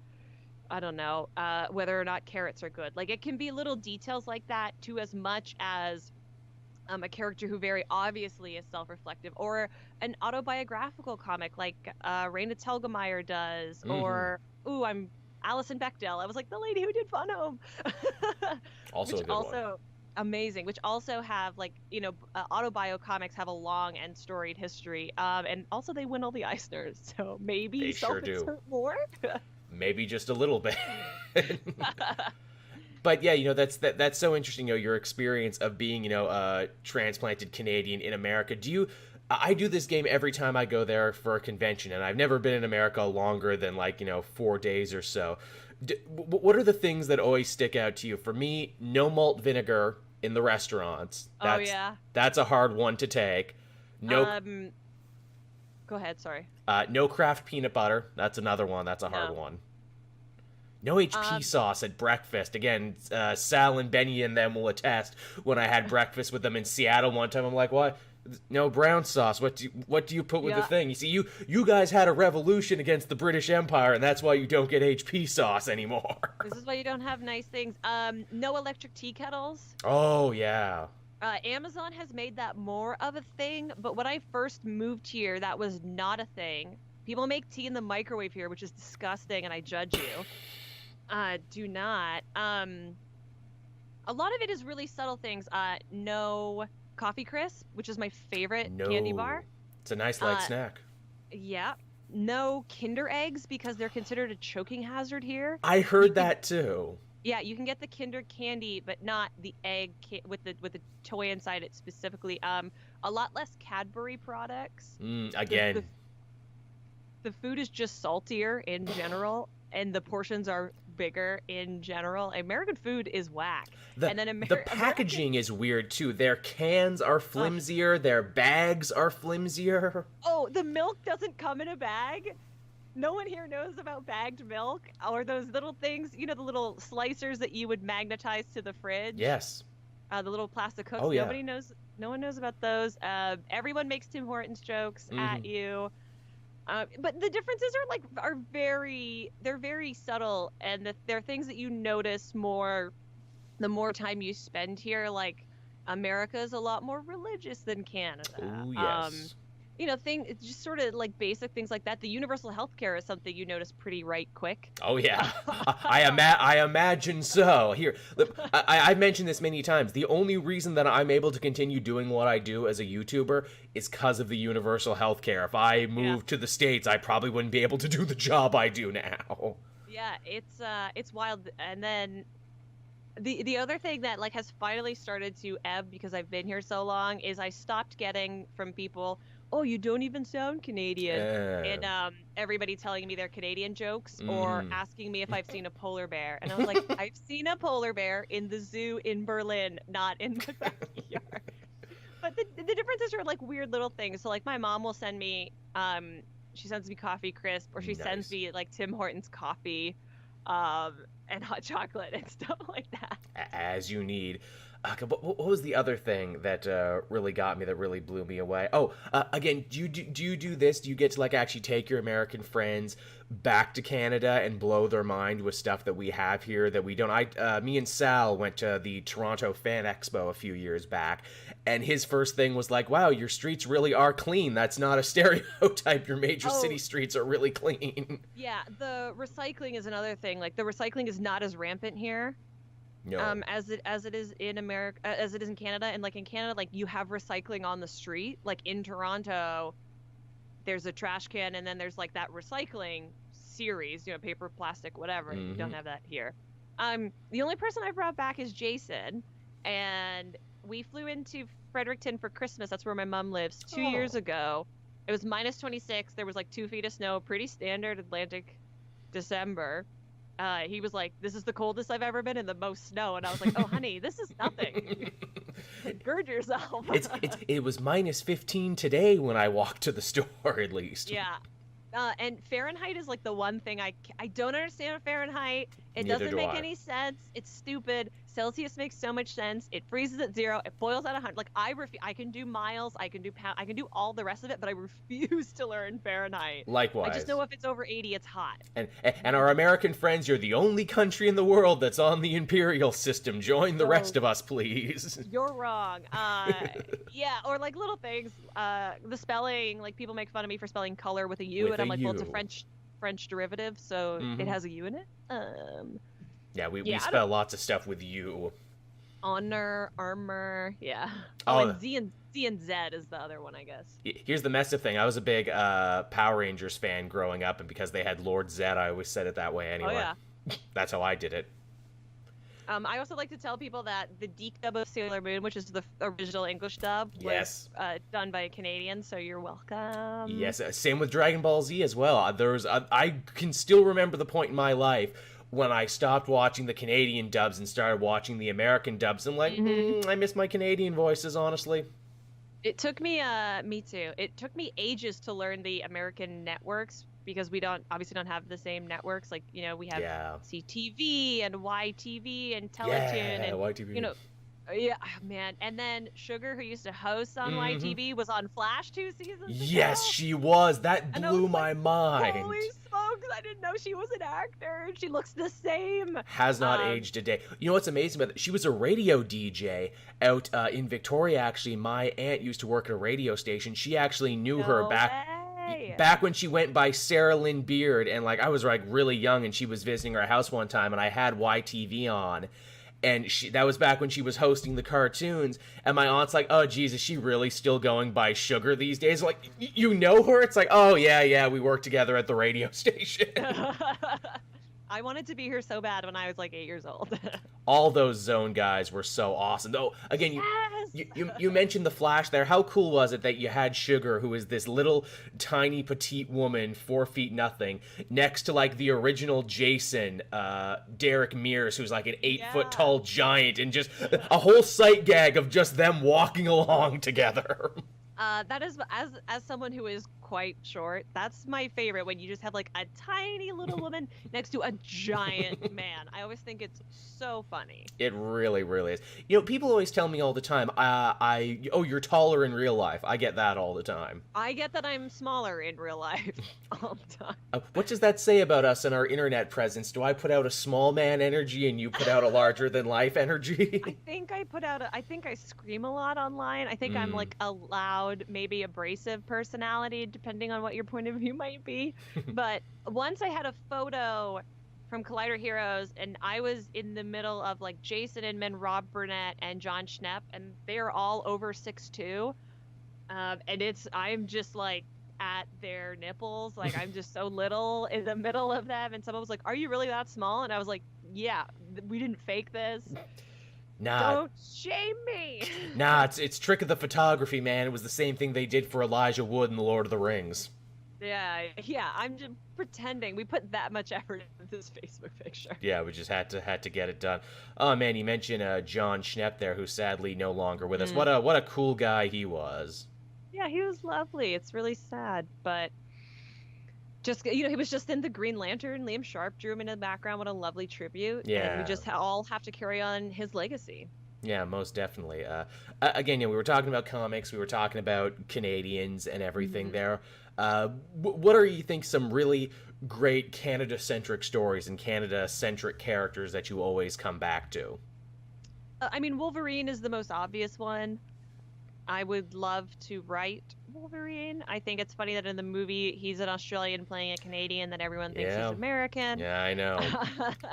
I don't know, whether or not carrots are good. Like, it can be little details like that, to as much as a character who very obviously is self-reflective, or an autobiographical comic like Raina Telgemeier does, or I'm Alison Bechdel. I was like, the lady who did Fun Home, Also which a good one. also amazing. Which also have, like, autobio comics have a long and storied history, and also they win all the Eisners, so maybe They sure do. self-insert more. Maybe just a little bit. But yeah, that's so interesting. Your experience of being, a transplanted Canadian in America. I do this game every time I go there for a convention, and I've never been in America longer than 4 days or so. What are the things that always stick out to you? For me, no malt vinegar in the restaurants. That's a hard one to take. No. Go ahead. Sorry. No Kraft peanut butter. That's another one. That's a hard one. No HP sauce at breakfast. Again, Sal and Benny and them will attest. When I had breakfast with them in Seattle one time, I'm like, "What? No brown sauce. What do you put with the thing?" You see, you guys had a revolution against the British Empire, and that's why you don't get HP sauce anymore. This is why you don't have nice things. No electric tea kettles. Oh yeah. Amazon has made that more of a thing, but when I first moved here, that was not a thing. People make tea in the microwave here, which is disgusting, and I judge you. Do not. A lot of it is really subtle things. No Coffee Crisp, which is my favorite candy bar. It's a nice light snack. Yeah. No Kinder Eggs, because they're considered a choking hazard here. I heard that too. Yeah, you can get the Kinder candy, but not the egg with the toy inside it specifically. A lot less Cadbury products. Again. The food is just saltier in general, and the portions are bigger in general. American food is whack. The packaging is weird too. Their cans are flimsier, their bags are flimsier. Oh, the milk doesn't come in a bag. No one here knows about bagged milk, or those little things, the little slicers that you would magnetize to the fridge. Yes. The little plastic hooks. Oh, yeah. No one knows about those. Everyone makes Tim Hortons jokes at you. But the differences are very subtle, and they're things that you notice more the more time you spend here. Like, America is a lot more religious than Canada. Oh, yes. Just sort of like basic things like that. The universal health care is something you notice pretty quick. Oh, yeah. I imagine so. Here, look, I've mentioned this many times. The only reason that I'm able to continue doing what I do as a YouTuber is because of the universal health care. If I moved to the States, I probably wouldn't be able to do the job I do now. Yeah, it's wild. And then the other thing that has finally started to ebb because I've been here so long is I stopped getting from people, "Oh, you don't even sound Canadian," and everybody telling me their Canadian jokes, or asking me if I've seen a polar bear, and I was like, I've seen a polar bear in the zoo in Berlin, not in my backyard. But the differences are weird little things. So my mom will send me, she sends me Coffee Crisp, or she sends me Tim Hortons coffee, and hot chocolate and stuff like that. As you need. What was the other thing that really got me, that really blew me away? Oh, again, do you do this? Do you get to actually take your American friends back to Canada and blow their mind with stuff that we have here that we don't? Me and Sal went to the Toronto Fan Expo a few years back, and his first thing was "Wow, your streets really are clean. That's not a stereotype. Your major city streets are really clean." Yeah, the recycling is another thing. The recycling is not as rampant here. No. As it is in America, as it is in Canada. And in Canada, you have recycling on the street. In Toronto, there's a trash can, and then there's that recycling series, paper, plastic, whatever. You don't have that here. The only person I brought back is Jason, and we flew into Fredericton for Christmas. That's where my mom lives. 2 years ago. It was -26. There was 2 feet of snow, pretty standard Atlantic December. He was like, "This is the coldest I've ever been in, the most snow." And I was like, "Oh, honey, this is nothing. Gird yourself." It was -15 today when I walked to the store, at least. Yeah. And Fahrenheit is the one thing I don't understand Fahrenheit. It Neither doesn't do make I. any sense. It's stupid. Celsius makes so much sense. It freezes at 0. It boils at 100. Like I can do miles. I can do pound. I can do all the rest of it, but I refuse to learn Fahrenheit. Likewise. I just know if it's over 80, it's hot. And our American friends, you're the only country in the world that's on the imperial system. Join the rest of us, please. You're wrong. Yeah, or like little things. The spelling, like people make fun of me for spelling color with a U, With and I'm a like, well, it's a U. French derivative, so it has a U in it. Yeah, we Yeah, I spell lots of stuff with you. Honor, armor, yeah. Oh. And Z and Z is the other one, I guess. Here's the messed up thing. I was a big Power Rangers fan growing up, and because they had Lord Zed, I always said it that way anyway. Oh, yeah. That's how I did it. I also like to tell people that the Geek dub of Sailor Moon, which is the original English dub, Yes. was done by a Canadian, so you're welcome. Yes, same with Dragon Ball Z as well. I can still remember the point in my life when I stopped watching the Canadian dubs and started watching the American dubs. I'm like, I miss my Canadian voices, honestly. It took me, me too. It took me ages to learn the American networks because we obviously don't have the same networks. Like, you know, we have CTV and YTV and Teletoon and YTV. You know, yeah, man. And then Sugar, who used to host on YTV, was on Flash 2 seasons ago. Yes, she was. That blew my mind. Holy smokes, I didn't know she was an actor, and she looks the same. Has not aged a day. You know what's amazing about that? She was a radio DJ out in Victoria, actually. My aunt used to work at a radio station. She actually knew her back when she went by Sarah Lynn Beard, and like I was like really young, and she was visiting our house one time, and I had YTV on. And that was back when she was hosting the cartoons. And my aunt's like, oh, geez, is she really still going by Sugar these days? Like, you know her? It's like, oh, yeah, we work together at the radio station. I wanted to be her so bad when I was like 8 years old. All those Zone guys were so awesome. Though, again, you mentioned the Flash there. How cool was it that you had Sugar, who is this little tiny petite woman, 4 feet nothing, next to like the original Jason, Derek Mears, who's like an 8 foot tall giant, and just a whole sight gag of just them walking along together. That is, as someone who is quite short, that's my favorite, when you just have like a tiny little woman next to a giant man. I always think it's so funny. It really, really is. You know, people always tell me all the time, oh, you're taller in real life. I get that all the time. I get that I'm smaller in real life all the time. What does that say about us and our internet presence? Do I put out a small man energy and you put out a larger than life energy? I think I scream a lot online. I think I'm like a loud, maybe abrasive personality, depending on what your point of view might be. But once I had a photo from Collider Heroes, and I was in the middle of like Jason Inman, Rob Burnett, and John Schnepp, and they're all over 6'2", and I'm just like at their nipples, like I'm just so little in the middle of them, and someone was like, "Are you really that small?" And I was like, "Yeah, we didn't fake this." Nah. Don't shame me. Nah, it's trick of the photography, man. It was the same thing they did for Elijah Wood in The Lord of the Rings. Yeah, I'm just pretending. We put that much effort into this Facebook picture. Yeah, we just had to get it done. Oh man, you mentioned John Schnepp there, who's sadly no longer with us. What a cool guy he was. Yeah, he was lovely. It's really sad, but just, you know, he was just in the Green Lantern. Liam Sharp drew him in the background. What a lovely tribute. Yeah. And we just all have to carry on his legacy. Yeah, most definitely. Again, we were talking about comics. We were talking about Canadians and everything there. What are you think some really great Canada-centric stories and Canada-centric characters that you always come back to? I mean, Wolverine is the most obvious one. I would love to write Wolverine. I think it's funny that in the movie he's an Australian playing a Canadian, that everyone thinks he's American. Yeah, I know.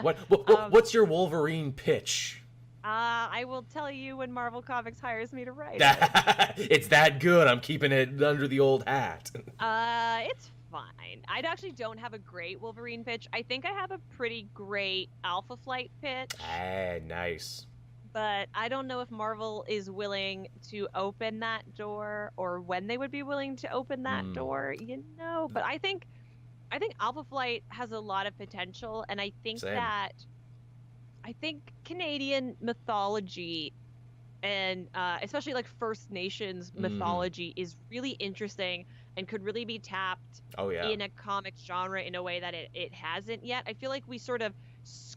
What's your Wolverine pitch? I will tell you when Marvel Comics hires me to write it. It's that good. I'm keeping it under the old hat. It's fine. I actually don't have a great Wolverine pitch. I think I have a pretty great Alpha Flight pitch. Ah, nice. But I don't know if Marvel is willing to open that door, or when they would be willing to open that door, you know. But I think Alpha Flight has a lot of potential, and I think Canadian mythology, and especially like First Nations mythology, is really interesting and could really be tapped in a comics genre in a way that it hasn't yet. I feel like we sort of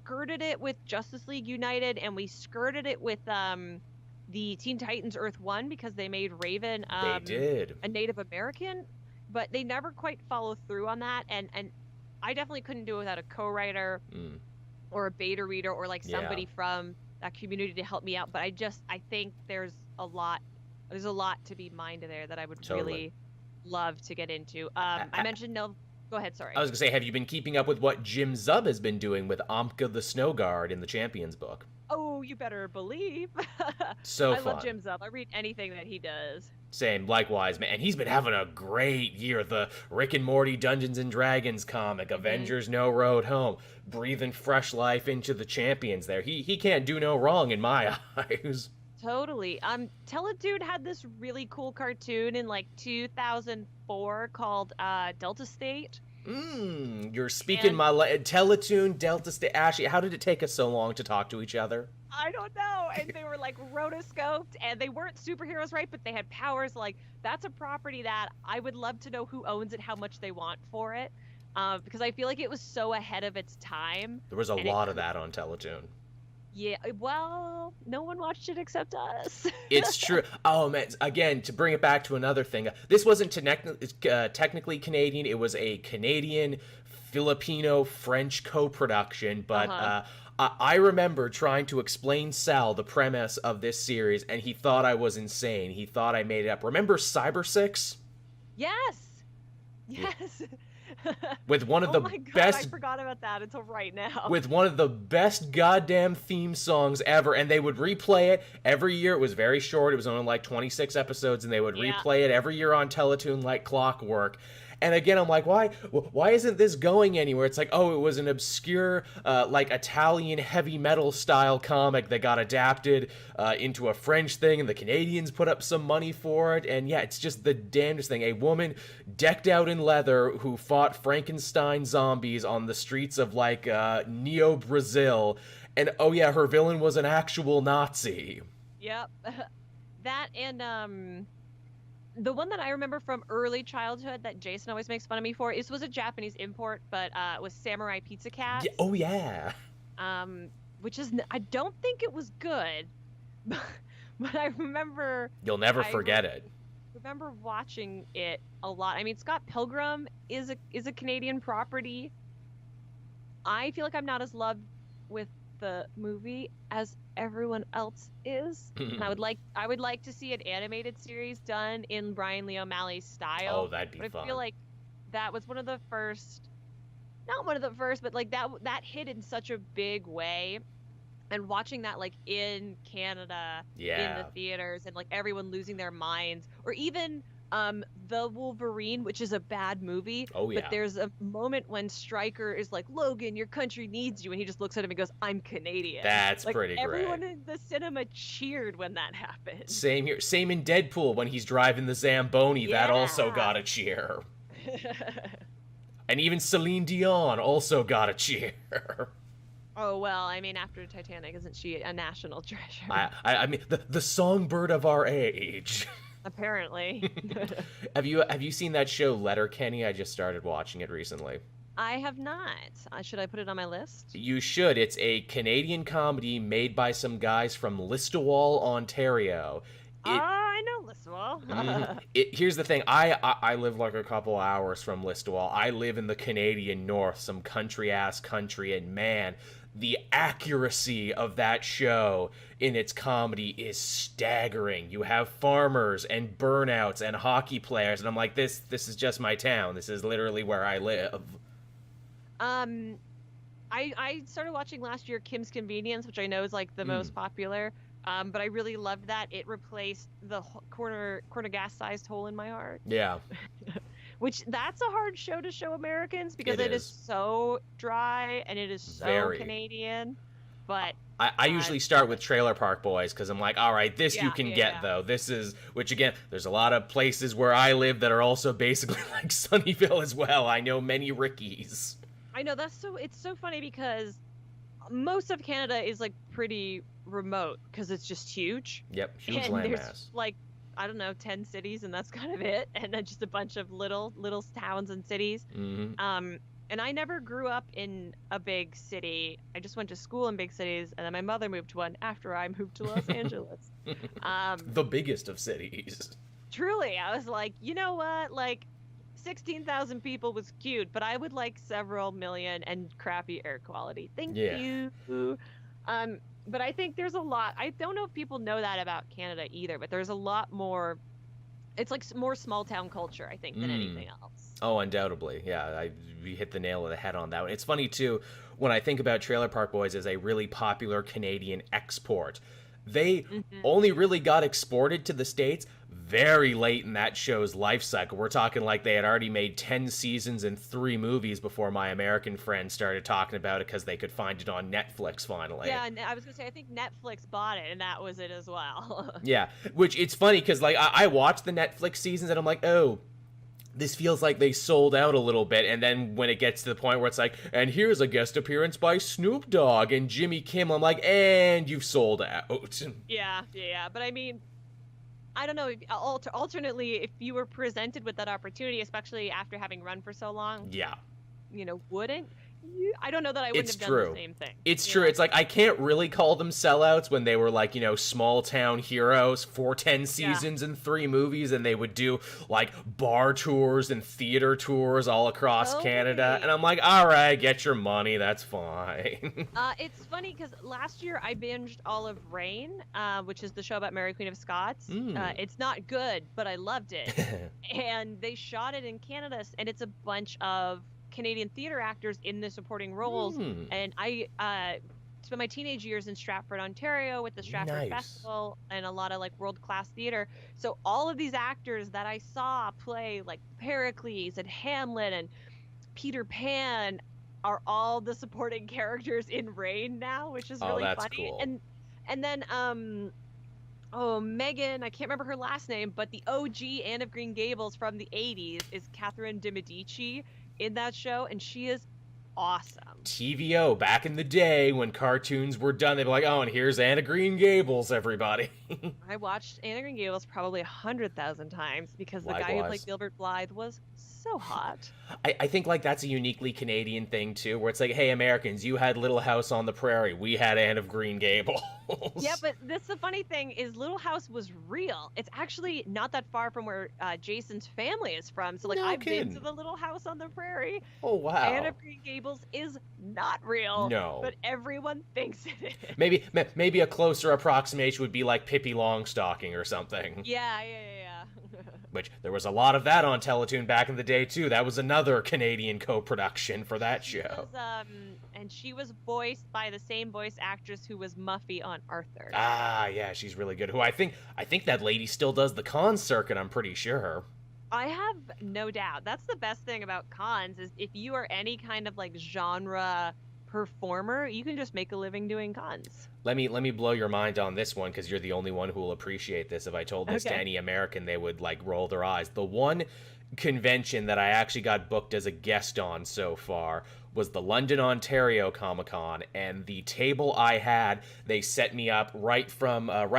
skirted it with Justice League United, and we skirted it with the Teen Titans Earth 1 because they made Raven They did. a Native American, but they never quite followed through on that, and I definitely couldn't do it without a co-writer or a beta reader or like somebody from that community to help me out. But I think there's a lot to be mined there that I would really love to get into. I mentioned no. Go ahead, sorry. I was gonna say, have you been keeping up with what Jim Zub has been doing with Amka the Snow Guard in the Champions book? Oh, you better believe. So I fun. love Jim Zub. I read anything that he does. Same, likewise, man. And he's been having a great year. The Rick and Morty Dungeons and Dragons comic, Avengers No Road Home, breathing fresh life into the Champions there. He can't do no wrong in my eyes. Totally. Teledude had this really cool cartoon in like 2004 called Delta State. You're speaking my Teletoon, Delta State. Ashley, how did it take us so long to talk to each other? I don't know. And they were like rotoscoped, and they weren't superheroes, right? But they had powers. Like, that's a property that I would love to know who owns it, how much they want for it, because I feel like it was so ahead of its time. There was a lot of that on Teletoon. Yeah, well, no one watched it except us. It's true. Oh, man. Again, to bring it back to another thing, this wasn't technically Canadian. It was a Canadian, Filipino, French co-production. But I remember trying to explain Sal the premise of this series, and he thought I was insane. He thought I made it up. Remember Cyber 6? Yes. Yes. With one of the my God, best. I forgot about that until right now. With one of the best goddamn theme songs ever, and they would replay it every year. It was very short. It was only like 26 episodes, and they would replay it every year on Teletoon like clockwork. And again, I'm like, why isn't this going anywhere? It's like, oh, it was an obscure, like Italian heavy metal style comic that got adapted into a French thing, and the Canadians put up some money for it. And yeah, it's just the damnedest thing. A woman decked out in leather who fought Frankenstein zombies on the streets of like Neo Brazil. And oh yeah, her villain was an actual Nazi. Yep. That and the one that I remember from early childhood that Jason always makes fun of me for, this was a Japanese import, but it was Samurai Pizza Cats. Yeah, oh yeah. Which is, I don't think it was good, but I remember. You'll never forget it. Remember watching it a lot. I mean, Scott Pilgrim is a Canadian property. I feel like I'm not as loved with the movie as everyone else is, and I would like to see an animated series done in Brian Lee O'Malley's style. Oh, that'd be fun. I feel like that was one of the first, not one of the first, but like that hit in such a big way. And watching that like in Canada, in the theaters, and like everyone losing their minds, or even The Wolverine, which is a bad movie. Oh yeah. But there's a moment when Stryker is like, Logan, your country needs you, and he just looks at him and goes, I'm Canadian. That's like, pretty great. Everyone in the cinema cheered when that happened. Same here. Same in Deadpool when he's driving the Zamboni. Yeah. That also got a cheer. And even Celine Dion also got a cheer. Oh, well, I mean, after Titanic, isn't she a national treasure? I mean, the songbird of our age. Apparently. Have you seen that show Letterkenny? I just started watching it recently. I have not. Should I put it on my list? You should. It's a Canadian comedy made by some guys from Listowel, Ontario. I know Listowel. Here's the thing. I live like a couple hours from Listowel. I live in the Canadian North, some country-ass country, and man, the accuracy of that show in its comedy is staggering. You have farmers and burnouts and hockey players, and I'm like, this is just my town. This is literally where I live. I started watching last year Kim's Convenience, which I know is like the most popular. But I really loved that. It replaced the corner gas-sized hole in my heart. Yeah. Which, that's a hard show to show Americans because it is so dry and it is so Canadian. But I usually start with Trailer Park Boys because I'm like, all right, this you can get though. This is, which again, there's a lot of places where I live that are also basically like Sunnyvale as well. I know many Rickies. I know, it's so funny because most of Canada is like pretty remote because it's just huge. Yep, huge and landmass. There's like, I don't know, 10 cities and that's kind of it, and then just a bunch of little towns and cities. And I never grew up in a big city. I just went to school in big cities, and then my mother moved to one after I moved to Los Angeles. The biggest of cities. Truly, I was like, you know what? Like, 16,000 people was cute, but I would like several million and crappy air quality. Thank you. But I think there's a lot. I don't know if people know that about Canada either, but there's a lot more. It's like more small town culture, I think, than anything else. Oh, undoubtedly. Yeah, we hit the nail on the head on that one. It's funny, too, when I think about Trailer Park Boys as a really popular Canadian export. They only really got exported to the States very late in that show's life cycle. We're talking like they had already made 10 seasons and 3 movies before my American friends started talking about it because they could find it on Netflix finally. Yeah, and I was going to say, I think Netflix bought it, and that was it as well. Yeah, which it's funny because like I watched the Netflix seasons and I'm like, oh, this feels like they sold out a little bit, and then when it gets to the point where it's like, and here's a guest appearance by Snoop Dogg and Jimmy Kimmel, I'm like, and you've sold out. Yeah, but I mean, I don't know, alternately, if you were presented with that opportunity, especially after having run for so long, yeah, wouldn't you? I don't know that I wouldn't have done the same thing. It's true. It's like, I can't really call them sellouts when they were like, small town heroes for 10 seasons and 3 movies, and they would do like bar tours and theater tours all across Canada. And I'm like, all right, get your money. That's fine. It's funny because last year I binged all of Reign, which is the show about Mary Queen of Scots. It's not good, but I loved it. And they shot it in Canada, and it's a bunch of Canadian theater actors in the supporting roles. And I spent my teenage years in Stratford, Ontario with the Stratford Festival and a lot of like world-class theater. So all of these actors that I saw play like Pericles and Hamlet and Peter Pan are all the supporting characters in Reign now, which is really funny. Cool. And then Megan, I can't remember her last name, but the OG Anne of Green Gables from the 80s is Catherine de Medici in that show, and she is awesome. TVO, back in the day when cartoons were done, they'd be like, oh, and here's Anne of Green Gables, everybody. I watched Anne of Green Gables probably 100,000 times because the guy who played Gilbert Blythe was so hot. I think like that's a uniquely Canadian thing too, where it's like, hey, Americans, you had Little House on the Prairie, we had Anne of Green Gables. Yeah, but that's the funny thing is Little House was real. It's actually not that far from where Jason's family is from. So like I've been to the Little House on the Prairie. Oh wow. Anne of Green Gables is not real. No. But everyone thinks it is. Maybe a closer approximation would be like Pippi Longstocking or something. Yeah. Which there was a lot of that on Teletoon back in the day too. That was another Canadian co-production for that show. And she was voiced by the same voice actress who was Muffy on Arthur. Ah, yeah, she's really good. Who I think that lady still does the con circuit, I'm pretty sure. I have no doubt. That's the best thing about cons is if you are any kind of like genre performer, you can just make a living doing cons. Let me blow your mind on this one because you're the only one who will appreciate this. If I told this to any American, they would like roll their eyes. The one convention that I actually got booked as a guest on so far was the London, Ontario Comic-Con, and the table I had, they set me up right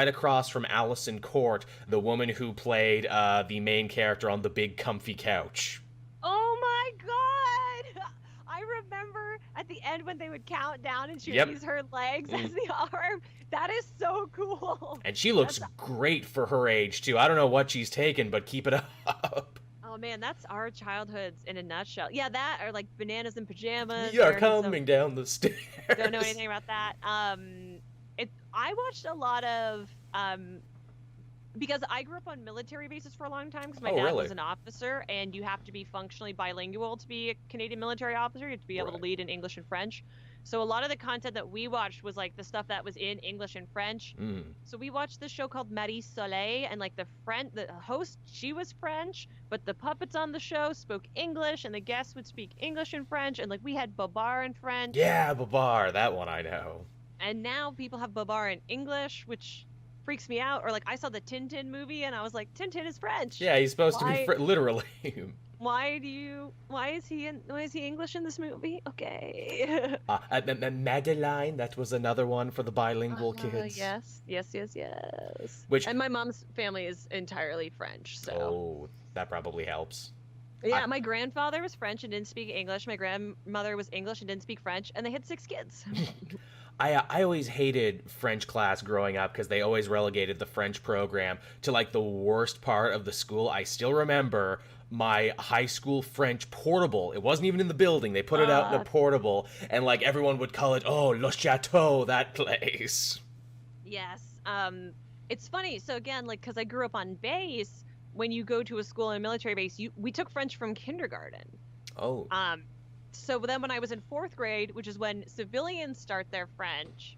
across from Allison Court, the woman who played the main character on the big comfy couch. Oh my god! I remember at the end when they would count down and she would use her legs as the arm. That is so cool. And she looks great for her age too. I don't know what she's taken, but keep it up. Oh man, that's our childhoods in a nutshell. Yeah, that or like Bananas in Pajamas. You're coming down the stairs. Don't know anything about that. I watched a lot of because I grew up on military bases for a long time because my dad was an officer, and you have to be functionally bilingual to be a Canadian military officer. You have to be able to lead in English and French. So a lot of the content that we watched was like the stuff that was in English and French. So we watched this show called Marie Soleil, and like the host, she was French, but the puppets on the show spoke English, and the guests would speak English and French, and like we had Babar in French. Yeah, Babar, that one I know. And now people have Babar in English, which freaks me out. Or like I saw the Tintin movie, and I was like, Tintin is French. Yeah, he's supposed to be literally. Why is he English in this movie? Okay. Madeline, that was another one for the bilingual kids. Yes. And my mom's family is entirely French, so. Oh, that probably helps. Yeah, my grandfather was French and didn't speak English. My grandmother was English and didn't speak French, and they had 6 kids. I always hated French class growing up because they always relegated the French program to like the worst part of the school. I still remember my high school French portable. It wasn't even in the building. They put it out in a portable, and like everyone would call it, oh, Le Chateau, that place. Yes. It's funny. So again, like, because I grew up on base, when you go to a school in a military base, we took French from kindergarten. Oh. So then when I was in 4th grade, which is when civilians start their French,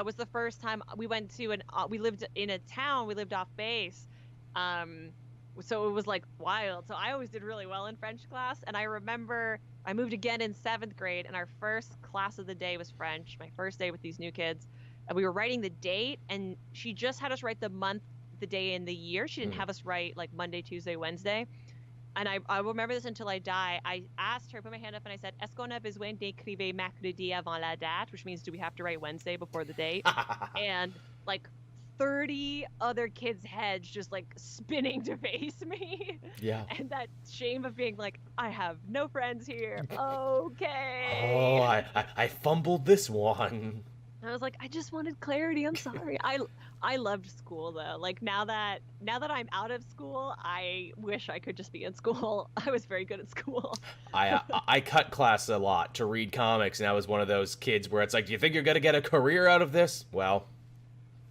was the first time we went to we lived in a town, we lived off base. So it was like wild. So I always did really well in French class. And I remember I moved again in 7th grade, and our first class of the day was French, my first day with these new kids. And we were writing the date, and she just had us write the month, the day, and the year. She didn't have us write like Monday, Tuesday, Wednesday. And I will remember this until I die. I asked her, put my hand up, and I said, "Est-ce qu'on a besoin d'écrire mercredi avant la date?" Which means, do we have to write Wednesday before the date? And like 30 other kids' heads just like spinning to face me. Yeah. And that shame of being like, I have no friends here. Okay. Oh, I fumbled this one. I was like, I just wanted clarity. I'm sorry. I loved school though. Like now that I'm out of school, I wish I could just be in school. I was very good at school. I cut class a lot to read comics, and I was one of those kids where it's like, do you think you're gonna get a career out of this? Well.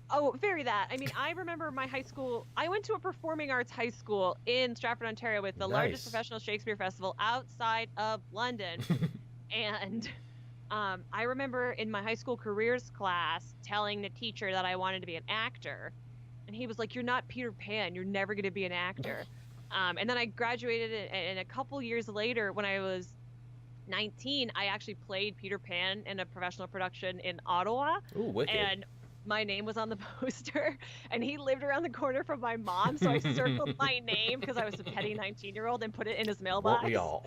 Oh, very that. I mean, I remember my high school. I went to a performing arts high school in Stratford, Ontario, with the largest professional Shakespeare festival outside of London, and. I remember in my high school careers class telling the teacher that I wanted to be an actor, and he was like, "You're not Peter Pan. You're never going to be an actor." And then I graduated, and a couple years later, when I was 19, I actually played Peter Pan in a professional production in Ottawa. Ooh, wicked. And my name was on the poster, and he lived around the corner from my mom, so I circled my name because I was a petty 19-year-old and put it in his mailbox. What we all.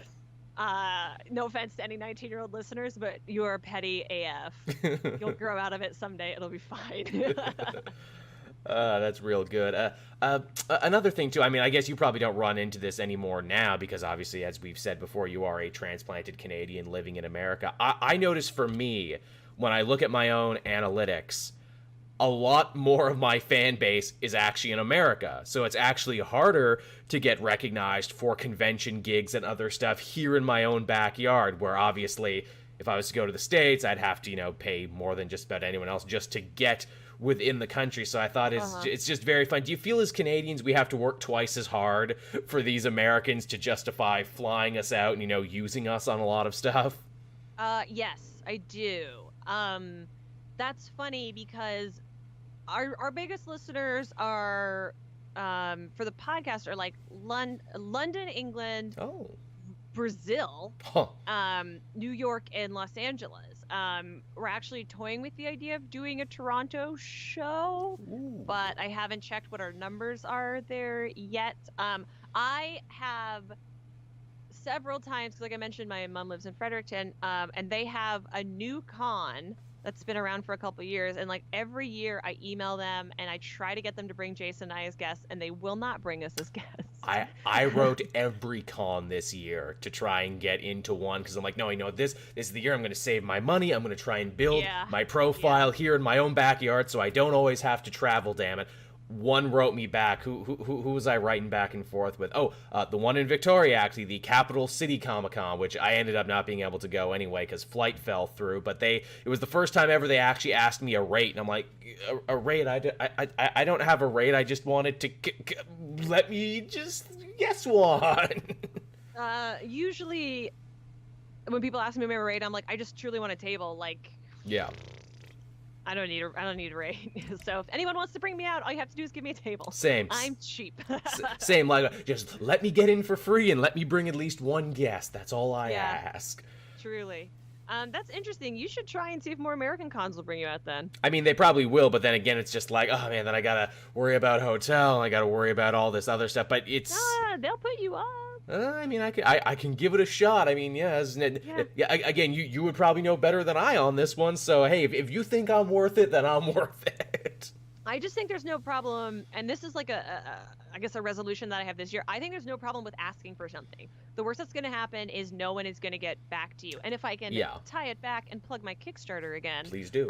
No offense to any 19-year-old listeners, but you are petty AF. You'll grow out of it someday. It'll be fine. That's real good. Another thing, too, I mean, I guess you probably don't run into this anymore now because, obviously, as we've said before, you are a transplanted Canadian living in America. I notice for me, when I look at my own analytics, a lot more of my fan base is actually in America. So it's actually harder to get recognized for convention gigs and other stuff here in my own backyard, where obviously if I was to go to the States, I'd have to, pay more than just about anyone else just to get within the country. So I thought it's just very fun. Do you feel as Canadians we have to work twice as hard for these Americans to justify flying us out and, using us on a lot of stuff? Yes, I do. That's funny because our biggest listeners are for the podcast are like London, England, Brazil, New York, and Los Angeles. We're actually toying with the idea of doing a Toronto show, but I haven't checked what our numbers are there yet. I have several times, because like I mentioned, my mom lives in Fredericton, and they have a new con that's been around for a couple of years, and like every year I email them and I try to get them to bring Jason and I as guests, and they will not bring us as guests. I wrote every con this year to try and get into one because I'm like, no, this is the year I'm going to save my money. I'm going to try and build my profile here in my own backyard so I don't always have to travel, damn it. One wrote me back. Who was I writing back and forth with? The one in Victoria, actually, the Capital City Comic-Con, which I ended up not being able to go anyway because flight fell through. But it was the first time ever they actually asked me a rate, and I'm like, a rate? I don't have a rate. I just wanted to let me just guess one. Usually, when people ask me my rate, I'm like, I just truly want a table. Like, yeah. I don't need a rate. So if anyone wants to bring me out, all you have to do is give me a table. Same. I'm cheap. Same. Like, just let me get in for free and let me bring at least one guest. That's all I ask. Truly. That's interesting. You should try and see if more American cons will bring you out then. I mean, they probably will, but then again, it's just like, oh man, then I gotta worry about hotel, and I gotta worry about all this other stuff. But it's they'll put you up. I mean, I can give it a shot. I mean, again, you would probably know better than I on this one. So hey, if you think I'm worth it, then I'm worth it. I just think there's no problem, and this is like I guess a resolution that I have this year. I think there's no problem with asking for something. The worst that's going to happen is no one is going to get back to you. And if I can tie it back and plug my Kickstarter again. Please do.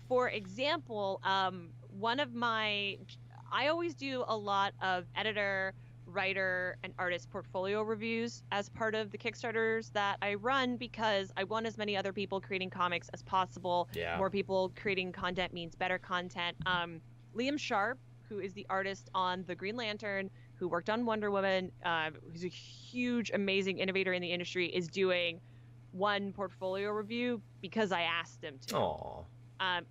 For example, I always do a lot of editor, writer, and artist portfolio reviews as part of the Kickstarters that I run because I want as many other people creating comics as possible. Yeah. More people creating content means better content. Liam Sharp, who is the artist on The Green Lantern, who worked on Wonder Woman, who's a huge, amazing innovator in the industry, is doing one portfolio review because I asked him to. Aww.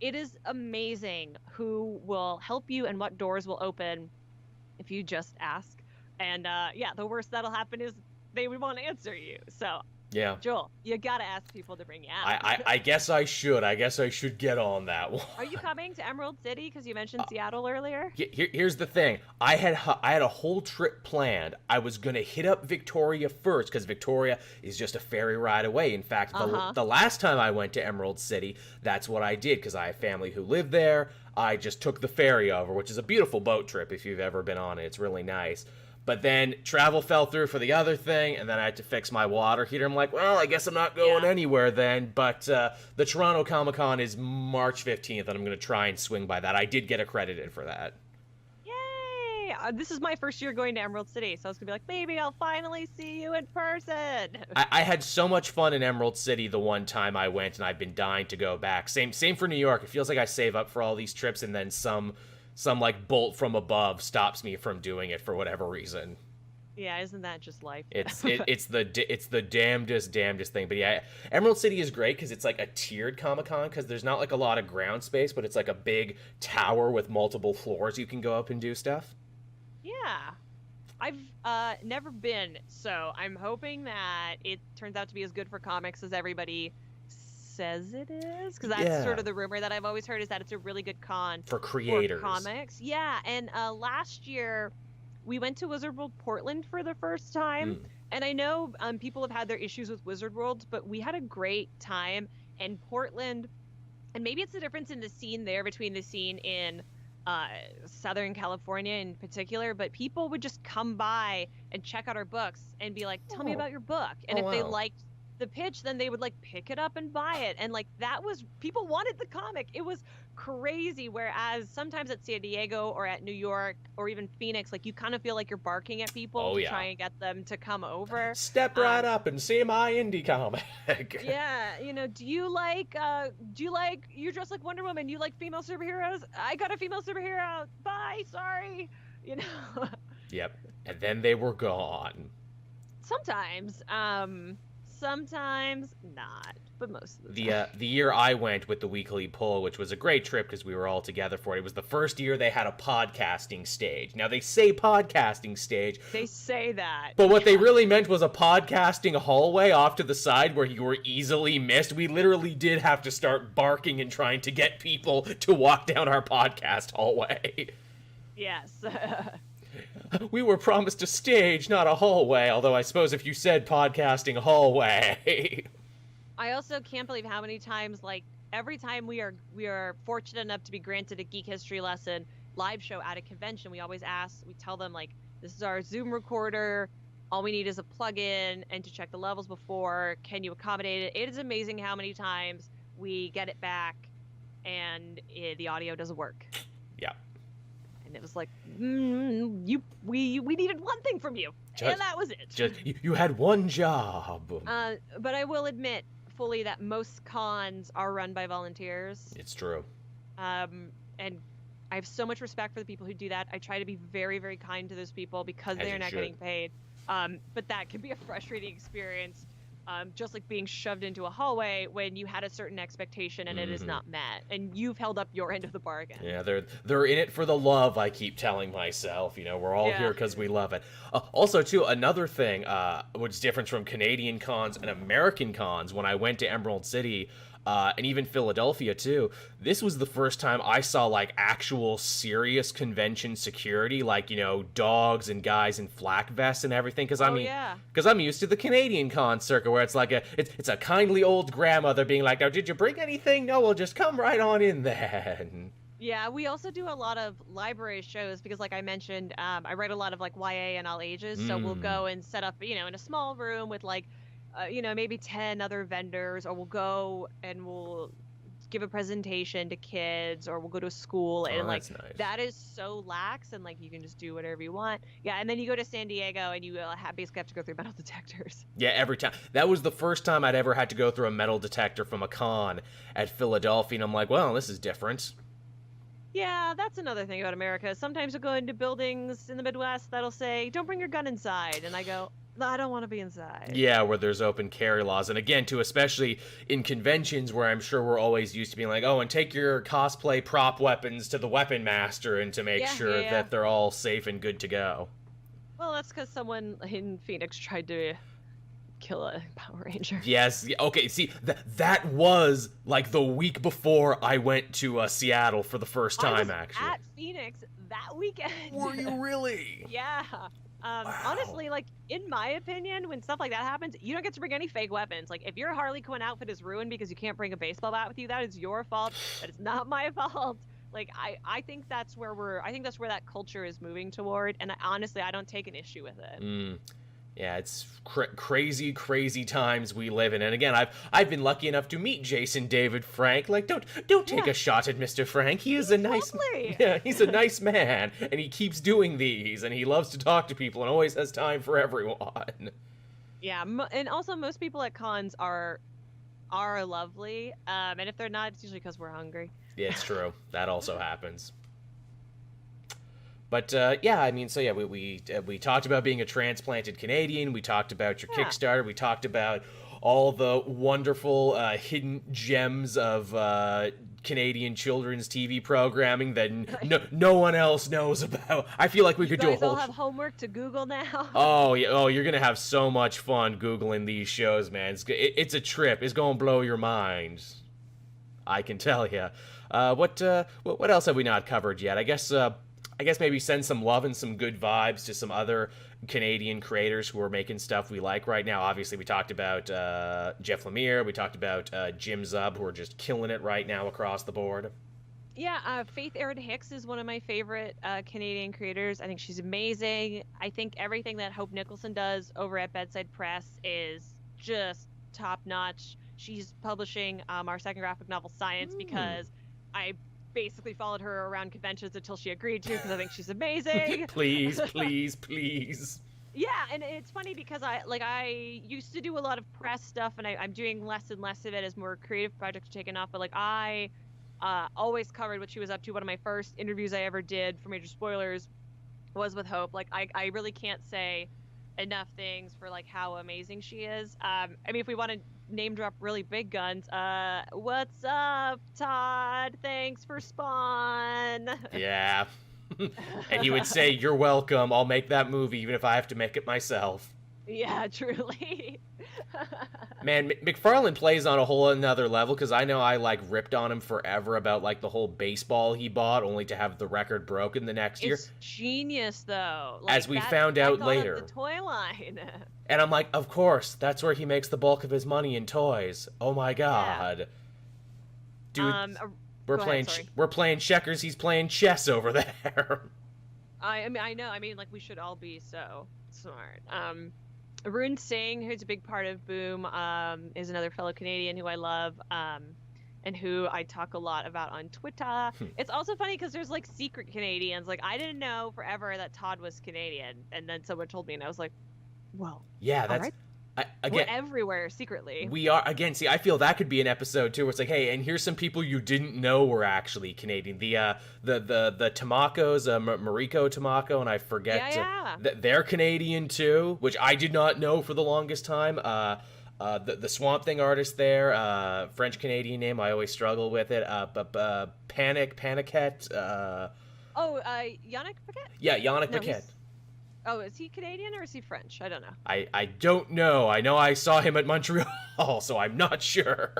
It is amazing who will help you and what doors will open if you just ask. And the worst that'll happen is they would want to answer you. So, yeah, Joel, you gotta ask people to bring you out. I guess I should. I guess I should get on that one. Are you coming to Emerald City? Because you mentioned Seattle earlier. Here's the thing. I had a whole trip planned. I was gonna hit up Victoria first because Victoria is just a ferry ride away. In fact, the last time I went to Emerald City, that's what I did because I have family who live there. I just took the ferry over, which is a beautiful boat trip if you've ever been on it. It's really nice. But then travel fell through for the other thing, and then I had to fix my water heater. I'm like, well, I guess I'm not going anywhere then. But the Toronto Comic-Con is March 15th, and I'm going to try and swing by that. I did get accredited for that. Yay! This is my first year going to Emerald City, so I was going to be like, maybe I'll finally see you in person. I had so much fun in Emerald City the one time I went, and I've been dying to go back. Same for New York. It feels like I save up for all these trips, and then some like bolt from above stops me from doing it for whatever reason. Yeah, isn't that just life? It's the damnedest thing. But yeah, Emerald City is great because it's like a tiered Comic-Con because there's not like a lot of ground space, but it's like a big tower with multiple floors you can go up and do stuff. Yeah. I've never been, so I'm hoping that it turns out to be as good for comics as everybody says it is, because that's sort of the rumor that I've always heard, is that it's a really good con for creators for comics. Yeah, and last year we went to Wizard World Portland for the first time, and I know people have had their issues with Wizard World, but we had a great time in Portland, and maybe it's the difference in the scene there between the scene in Southern California in particular, but people would just come by and check out our books and be like, tell me about your book, and if they liked the pitch, then they would like pick it up and buy it, and like that was, people wanted the comic. It was crazy. Whereas sometimes at San Diego or at New York or even Phoenix, like you kind of feel like you're barking at people to try and get them to come over. Step right up and see my indie comic. Yeah, you know, do you like you're dressed like Wonder Woman, you like female superheroes? I got a female superhero. Bye, sorry. You know. Yep. And then they were gone. Sometimes not, but most of the time. The year I went with the weekly pull, which was a great trip because we were all together for it. It was the first year they had a podcasting stage. Now they say podcasting stage. They say that. But what they really meant was a podcasting hallway off to the side where you were easily missed. We literally did have to start barking and trying to get people to walk down our podcast hallway. Yes. We were promised a stage, not a hallway, although I suppose if you said podcasting hallway. I also can't believe how many times, like, every time we are fortunate enough to be granted a geek history lesson live show at a convention, we always ask, we tell them, like, this is our Zoom recorder, all we need is a plug-in and to check the levels before, can you accommodate it? It is amazing how many times we get it back and the audio doesn't work. Yeah. And it was like, we needed one thing from you, and that was it. You had one job. But I will admit fully that most cons are run by volunteers. It's true. And I have so much respect for the people who do that. I try to be very, very kind to those people because they're not getting paid. But that can be a frustrating experience. Just like being shoved into a hallway when you had a certain expectation and it is not met, and you've held up your end of the bargain. Yeah, they're in it for the love. I keep telling myself, you know, we're all here because we love it. Also, too, another thing, which is different from Canadian cons and American cons. When I went to Emerald City, and even Philadelphia too, this was the first time I saw like actual serious convention security, like, you know, dogs and guys in flak vests and everything. Because I'm used to the Canadian con circuit where it's like it's a kindly old grandmother being like, "Now, did you bring anything? No, we'll just come right on in then." Yeah, we also do a lot of library shows because, like I mentioned, I write a lot of like YA and all ages. So we'll Mm. go and set up, in a small room with like, maybe 10 other vendors, or we'll go and we'll give a presentation to kids, or we'll go to a school, Oh, and like that's nice. that is so lax, and like you can just do whatever you want. Yeah, and then you go to San Diego and you basically have to go through metal detectors. Yeah, every time. That was the first time I'd ever had to go through a metal detector from a con at Philadelphia, and I'm like, well, this is different. Yeah, that's another thing about America. Sometimes you'll go into buildings in the Midwest that'll say, "Don't bring your gun inside," and I go, "I don't want to be inside." Yeah, where there's open carry laws. And again, too, especially in conventions where I'm sure we're always used to being like, oh, and take your cosplay prop weapons to the weapon master and to make Yeah, sure yeah, yeah. that they're all safe and good to go. Well, that's because someone in Phoenix tried to kill a Power Ranger. Yes. Okay. See, that was like the week before I went to Seattle for the first I was time. Actually, at Phoenix that weekend. were you really? Yeah. Wow. Honestly, like, in my opinion, when stuff like that happens, you don't get to bring any fake weapons. Like, if your Harley Quinn outfit is ruined because you can't bring a baseball bat with you, that is your fault. That is not my fault. Like, I think that's where that culture is moving toward, and honestly, I don't take an issue with it. Yeah, it's crazy, crazy times we live in. And again, I've been lucky enough to meet Jason David Frank. Like, don't take a shot at Mr. Frank. He's a nice, lovely. yeah, he's a nice man, and he keeps doing these, and he loves to talk to people, and always has time for everyone. Yeah, and also most people at cons are lovely. And if they're not, it's usually because we're hungry. Yeah, it's true. That also happens. But yeah, I mean, so yeah, we talked about being a transplanted Canadian. We talked about your Kickstarter. We talked about all the wonderful hidden gems of Canadian children's TV programming that no one else knows about. I feel like we could do a You guys whole. all have homework to Google now. Oh yeah, oh you're gonna have so much fun googling these shows, man. It's a trip. It's gonna blow your mind. I can tell you. What else have we not covered yet? I guess maybe send some love and some good vibes to some other Canadian creators who are making stuff we like right now. Obviously, we talked about Jeff Lemire. We talked about Jim Zub, who are just killing it right now across the board. Yeah, Faith Erin Hicks is one of my favorite Canadian creators. I think she's amazing. I think everything that Hope Nicholson does over at Bedside Press is just top notch. She's publishing our second graphic novel, Science, because I basically followed her around conventions until she agreed to, because I think she's amazing. Please, please, please. Yeah, and it's funny because I used to do a lot of press stuff, and I'm doing less and less of it as more creative projects are taking off. But like I always covered what she was up to. One of my first interviews I ever did for Major Spoilers was with Hope. Like I really can't say enough things for like how amazing she is. I mean, if we want to name drop really big guns, what's up, Todd? Thanks for Spawn. Yeah. And he would say, "You're welcome. I'll make that movie even if I have to make it myself." Yeah, truly. Man, McFarlane plays on a whole another level, because I know I like ripped on him forever about like the whole baseball he bought only to have the record broken the next year. It's genius though. Like, As we found out later. The toy line. And I'm like, of course, that's where he makes the bulk of his money in toys. Oh my god. Yeah. Dude, Sorry. we're playing checkers, he's playing chess over there. I mean, I know. I mean, like, we should all be so smart. Arun Singh, who's a big part of Boom, is another fellow Canadian who I love, and who I talk a lot about on Twitter. It's also funny because there's like secret Canadians. Like, I didn't know forever that Todd was Canadian, and then someone told me, and I was like, well, Yeah, that's... right. Again, we're everywhere secretly. we are, again, see, I feel that could be an episode too where it's like, hey, and here's some people you didn't know were actually Canadian. The Tamakos, Mariko Tamako, and I forget, they're Canadian too, which I did not know for the longest time. The Swamp Thing artist there, French Canadian name, I always struggle with it. Paniquette. Yannick Paquette? Yeah, Yannick No, Paquette. Oh, is he Canadian or is he French? I don't know. I don't know. I know I saw him at Montreal, so I'm not sure.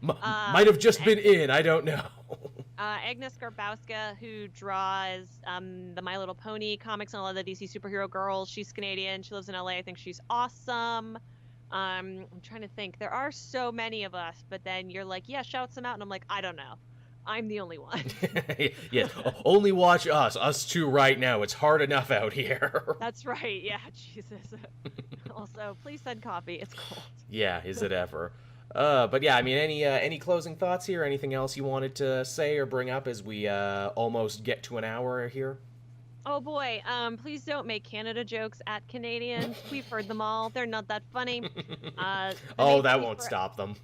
Might have just been in. I don't know. Agnes Garbowska, who draws the My Little Pony comics and a lot of the DC superhero girls. She's Canadian. She lives in LA. I think she's awesome. I'm trying to think. There are so many of us, but then you're like, yeah, shout some out. And I'm like, I don't know. I'm the only one. Yes, only watch us two right now. It's hard enough out here. That's right. Yeah, Jesus. Also, please send coffee. It's cold. Yeah, is it ever? But yeah, I mean, any closing thoughts here? Anything else you wanted to say or bring up as we almost get to an hour here? Oh boy, please don't make Canada jokes at Canadians. We've heard them all. They're not that funny. That won't stop them.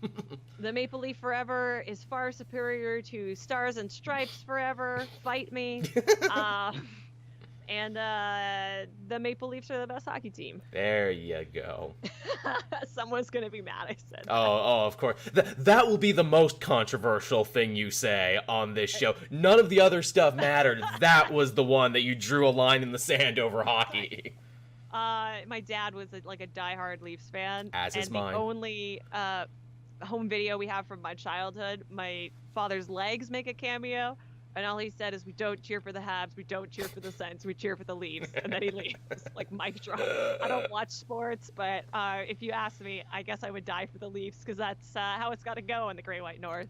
The Maple Leaf Forever is far superior to Stars and Stripes Forever. Fight me. And the Maple Leafs are the best hockey team. There you go. Someone's going to be mad I said that. Oh, of course. That will be the most controversial thing you say on this show. None of the other stuff mattered. That was the one that you drew a line in the sand over hockey. My dad was a diehard Leafs fan. As is mine. And the only home video we have from my childhood, my father's legs make a cameo. And all he said is, we don't cheer for the Habs, we don't cheer for the Sens, we cheer for the Leafs. And then he leaves, like mic drop. I don't watch sports, but if you ask me, I guess I would die for the Leafs, because that's how it's got to go in the Great White North.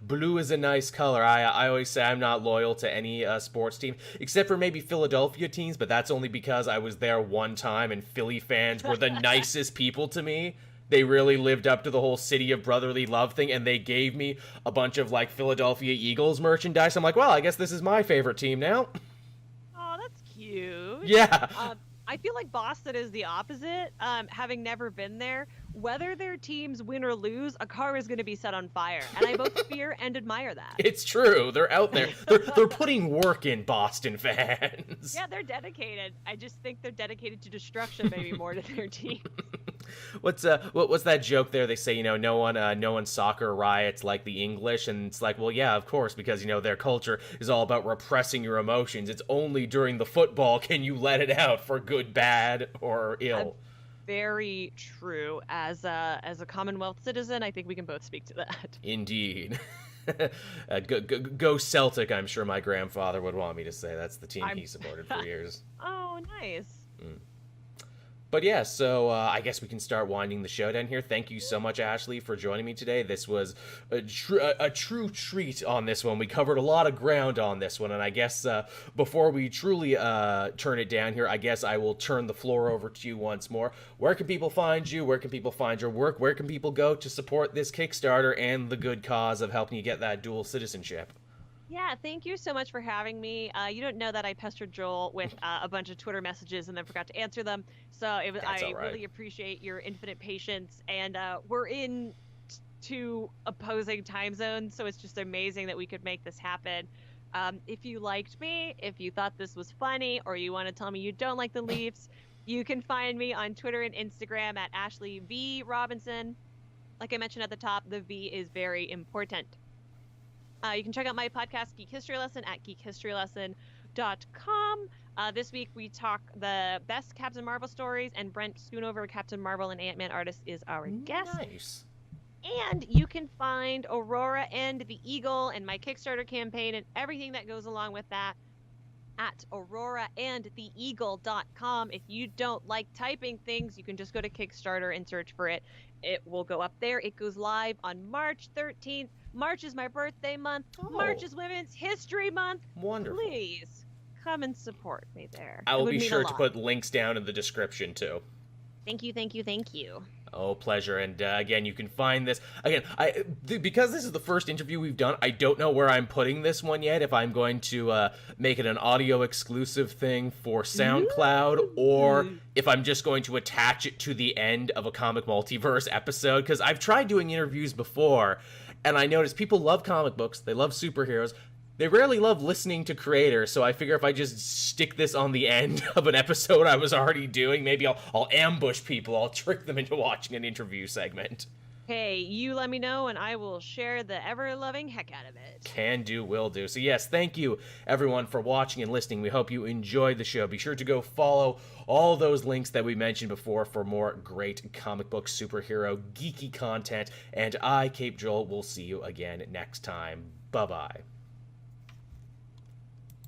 Blue is a nice color. I always say I'm not loyal to any sports team, except for maybe Philadelphia teams, but that's only because I was there one time, and Philly fans were the nicest people to me. They really lived up to the whole city of brotherly love thing, and they gave me a bunch of, Philadelphia Eagles merchandise. I'm like, well, I guess this is my favorite team now. Oh, that's cute. Yeah. I feel like Boston is the opposite. Having never been there, whether their teams win or lose, a car is going to be set on fire. And I both fear and admire that. It's true. They're out there. They're putting work in, Boston fans. Yeah, they're dedicated. I just think they're dedicated to destruction, maybe more to their team. What's that joke there? They say, no one soccer riots like the English, and it's like, well, yeah, of course, because their culture is all about repressing your emotions. It's only during the football can you let it out for good, bad, or ill. Very true. As a Commonwealth citizen, I think we can both speak to that. Indeed. Go Celtic, I'm sure my grandfather would want me to say. That's the team he supported for years. Oh, nice. But yeah, so I guess we can start winding the show down here. Thank you so much, Ashley, for joining me today. This was a true treat on this one. We covered a lot of ground on this one, and I guess before we truly turn it down here, I guess I will turn the floor over to you once more. Where can people find you? Where can people find your work? Where can people go to support this Kickstarter and the good cause of helping you get that dual citizenship? Yeah, thank you so much for having me. You don't know that I pestered Joel with a bunch of Twitter messages and then forgot to answer them. So I really appreciate your infinite patience. And we're in two opposing time zones, so it's just amazing that we could make this happen. If you liked me, if you thought this was funny, or you want to tell me you don't like the Leafs, you can find me on Twitter and Instagram at Ashley V. Robinson. Like I mentioned at the top, the V is very important. You can check out my podcast, Geek History Lesson, at geekhistorylesson.com. This week we talk the best Captain Marvel stories, and Brent Schoonover, Captain Marvel and Ant-Man artist, is our guest. Nice. And you can find Aurora and the Eagle and my Kickstarter campaign and everything that goes along with that at auroraandtheeagle.com. If you don't like typing things, you can just go to Kickstarter and search for it. It will go up there. It goes live on March 13th. March is my birthday month. Oh. March is Women's History Month. Wonderful. Please come and support me there. I will be sure to put links down in the description too. Thank you, thank you, thank you. Oh, pleasure. And again, you can find this. Again, because this is the first interview we've done, I don't know where I'm putting this one yet. If I'm going to make it an audio exclusive thing for SoundCloud, or if I'm just going to attach it to the end of a Comic Multiverse episode. Because I've tried doing interviews before, and I noticed people love comic books. They love superheroes. They rarely love listening to creators, so I figure if I just stick this on the end of an episode I was already doing, maybe I'll ambush people. I'll trick them into watching an interview segment. Hey, you let me know, and I will share the ever-loving heck out of it. Can do, will do. So yes, thank you, everyone, for watching and listening. We hope you enjoyed the show. Be sure to go follow all those links that we mentioned before for more great comic book superhero geeky content. And I, Cape Joel, will see you again next time. Bye-bye.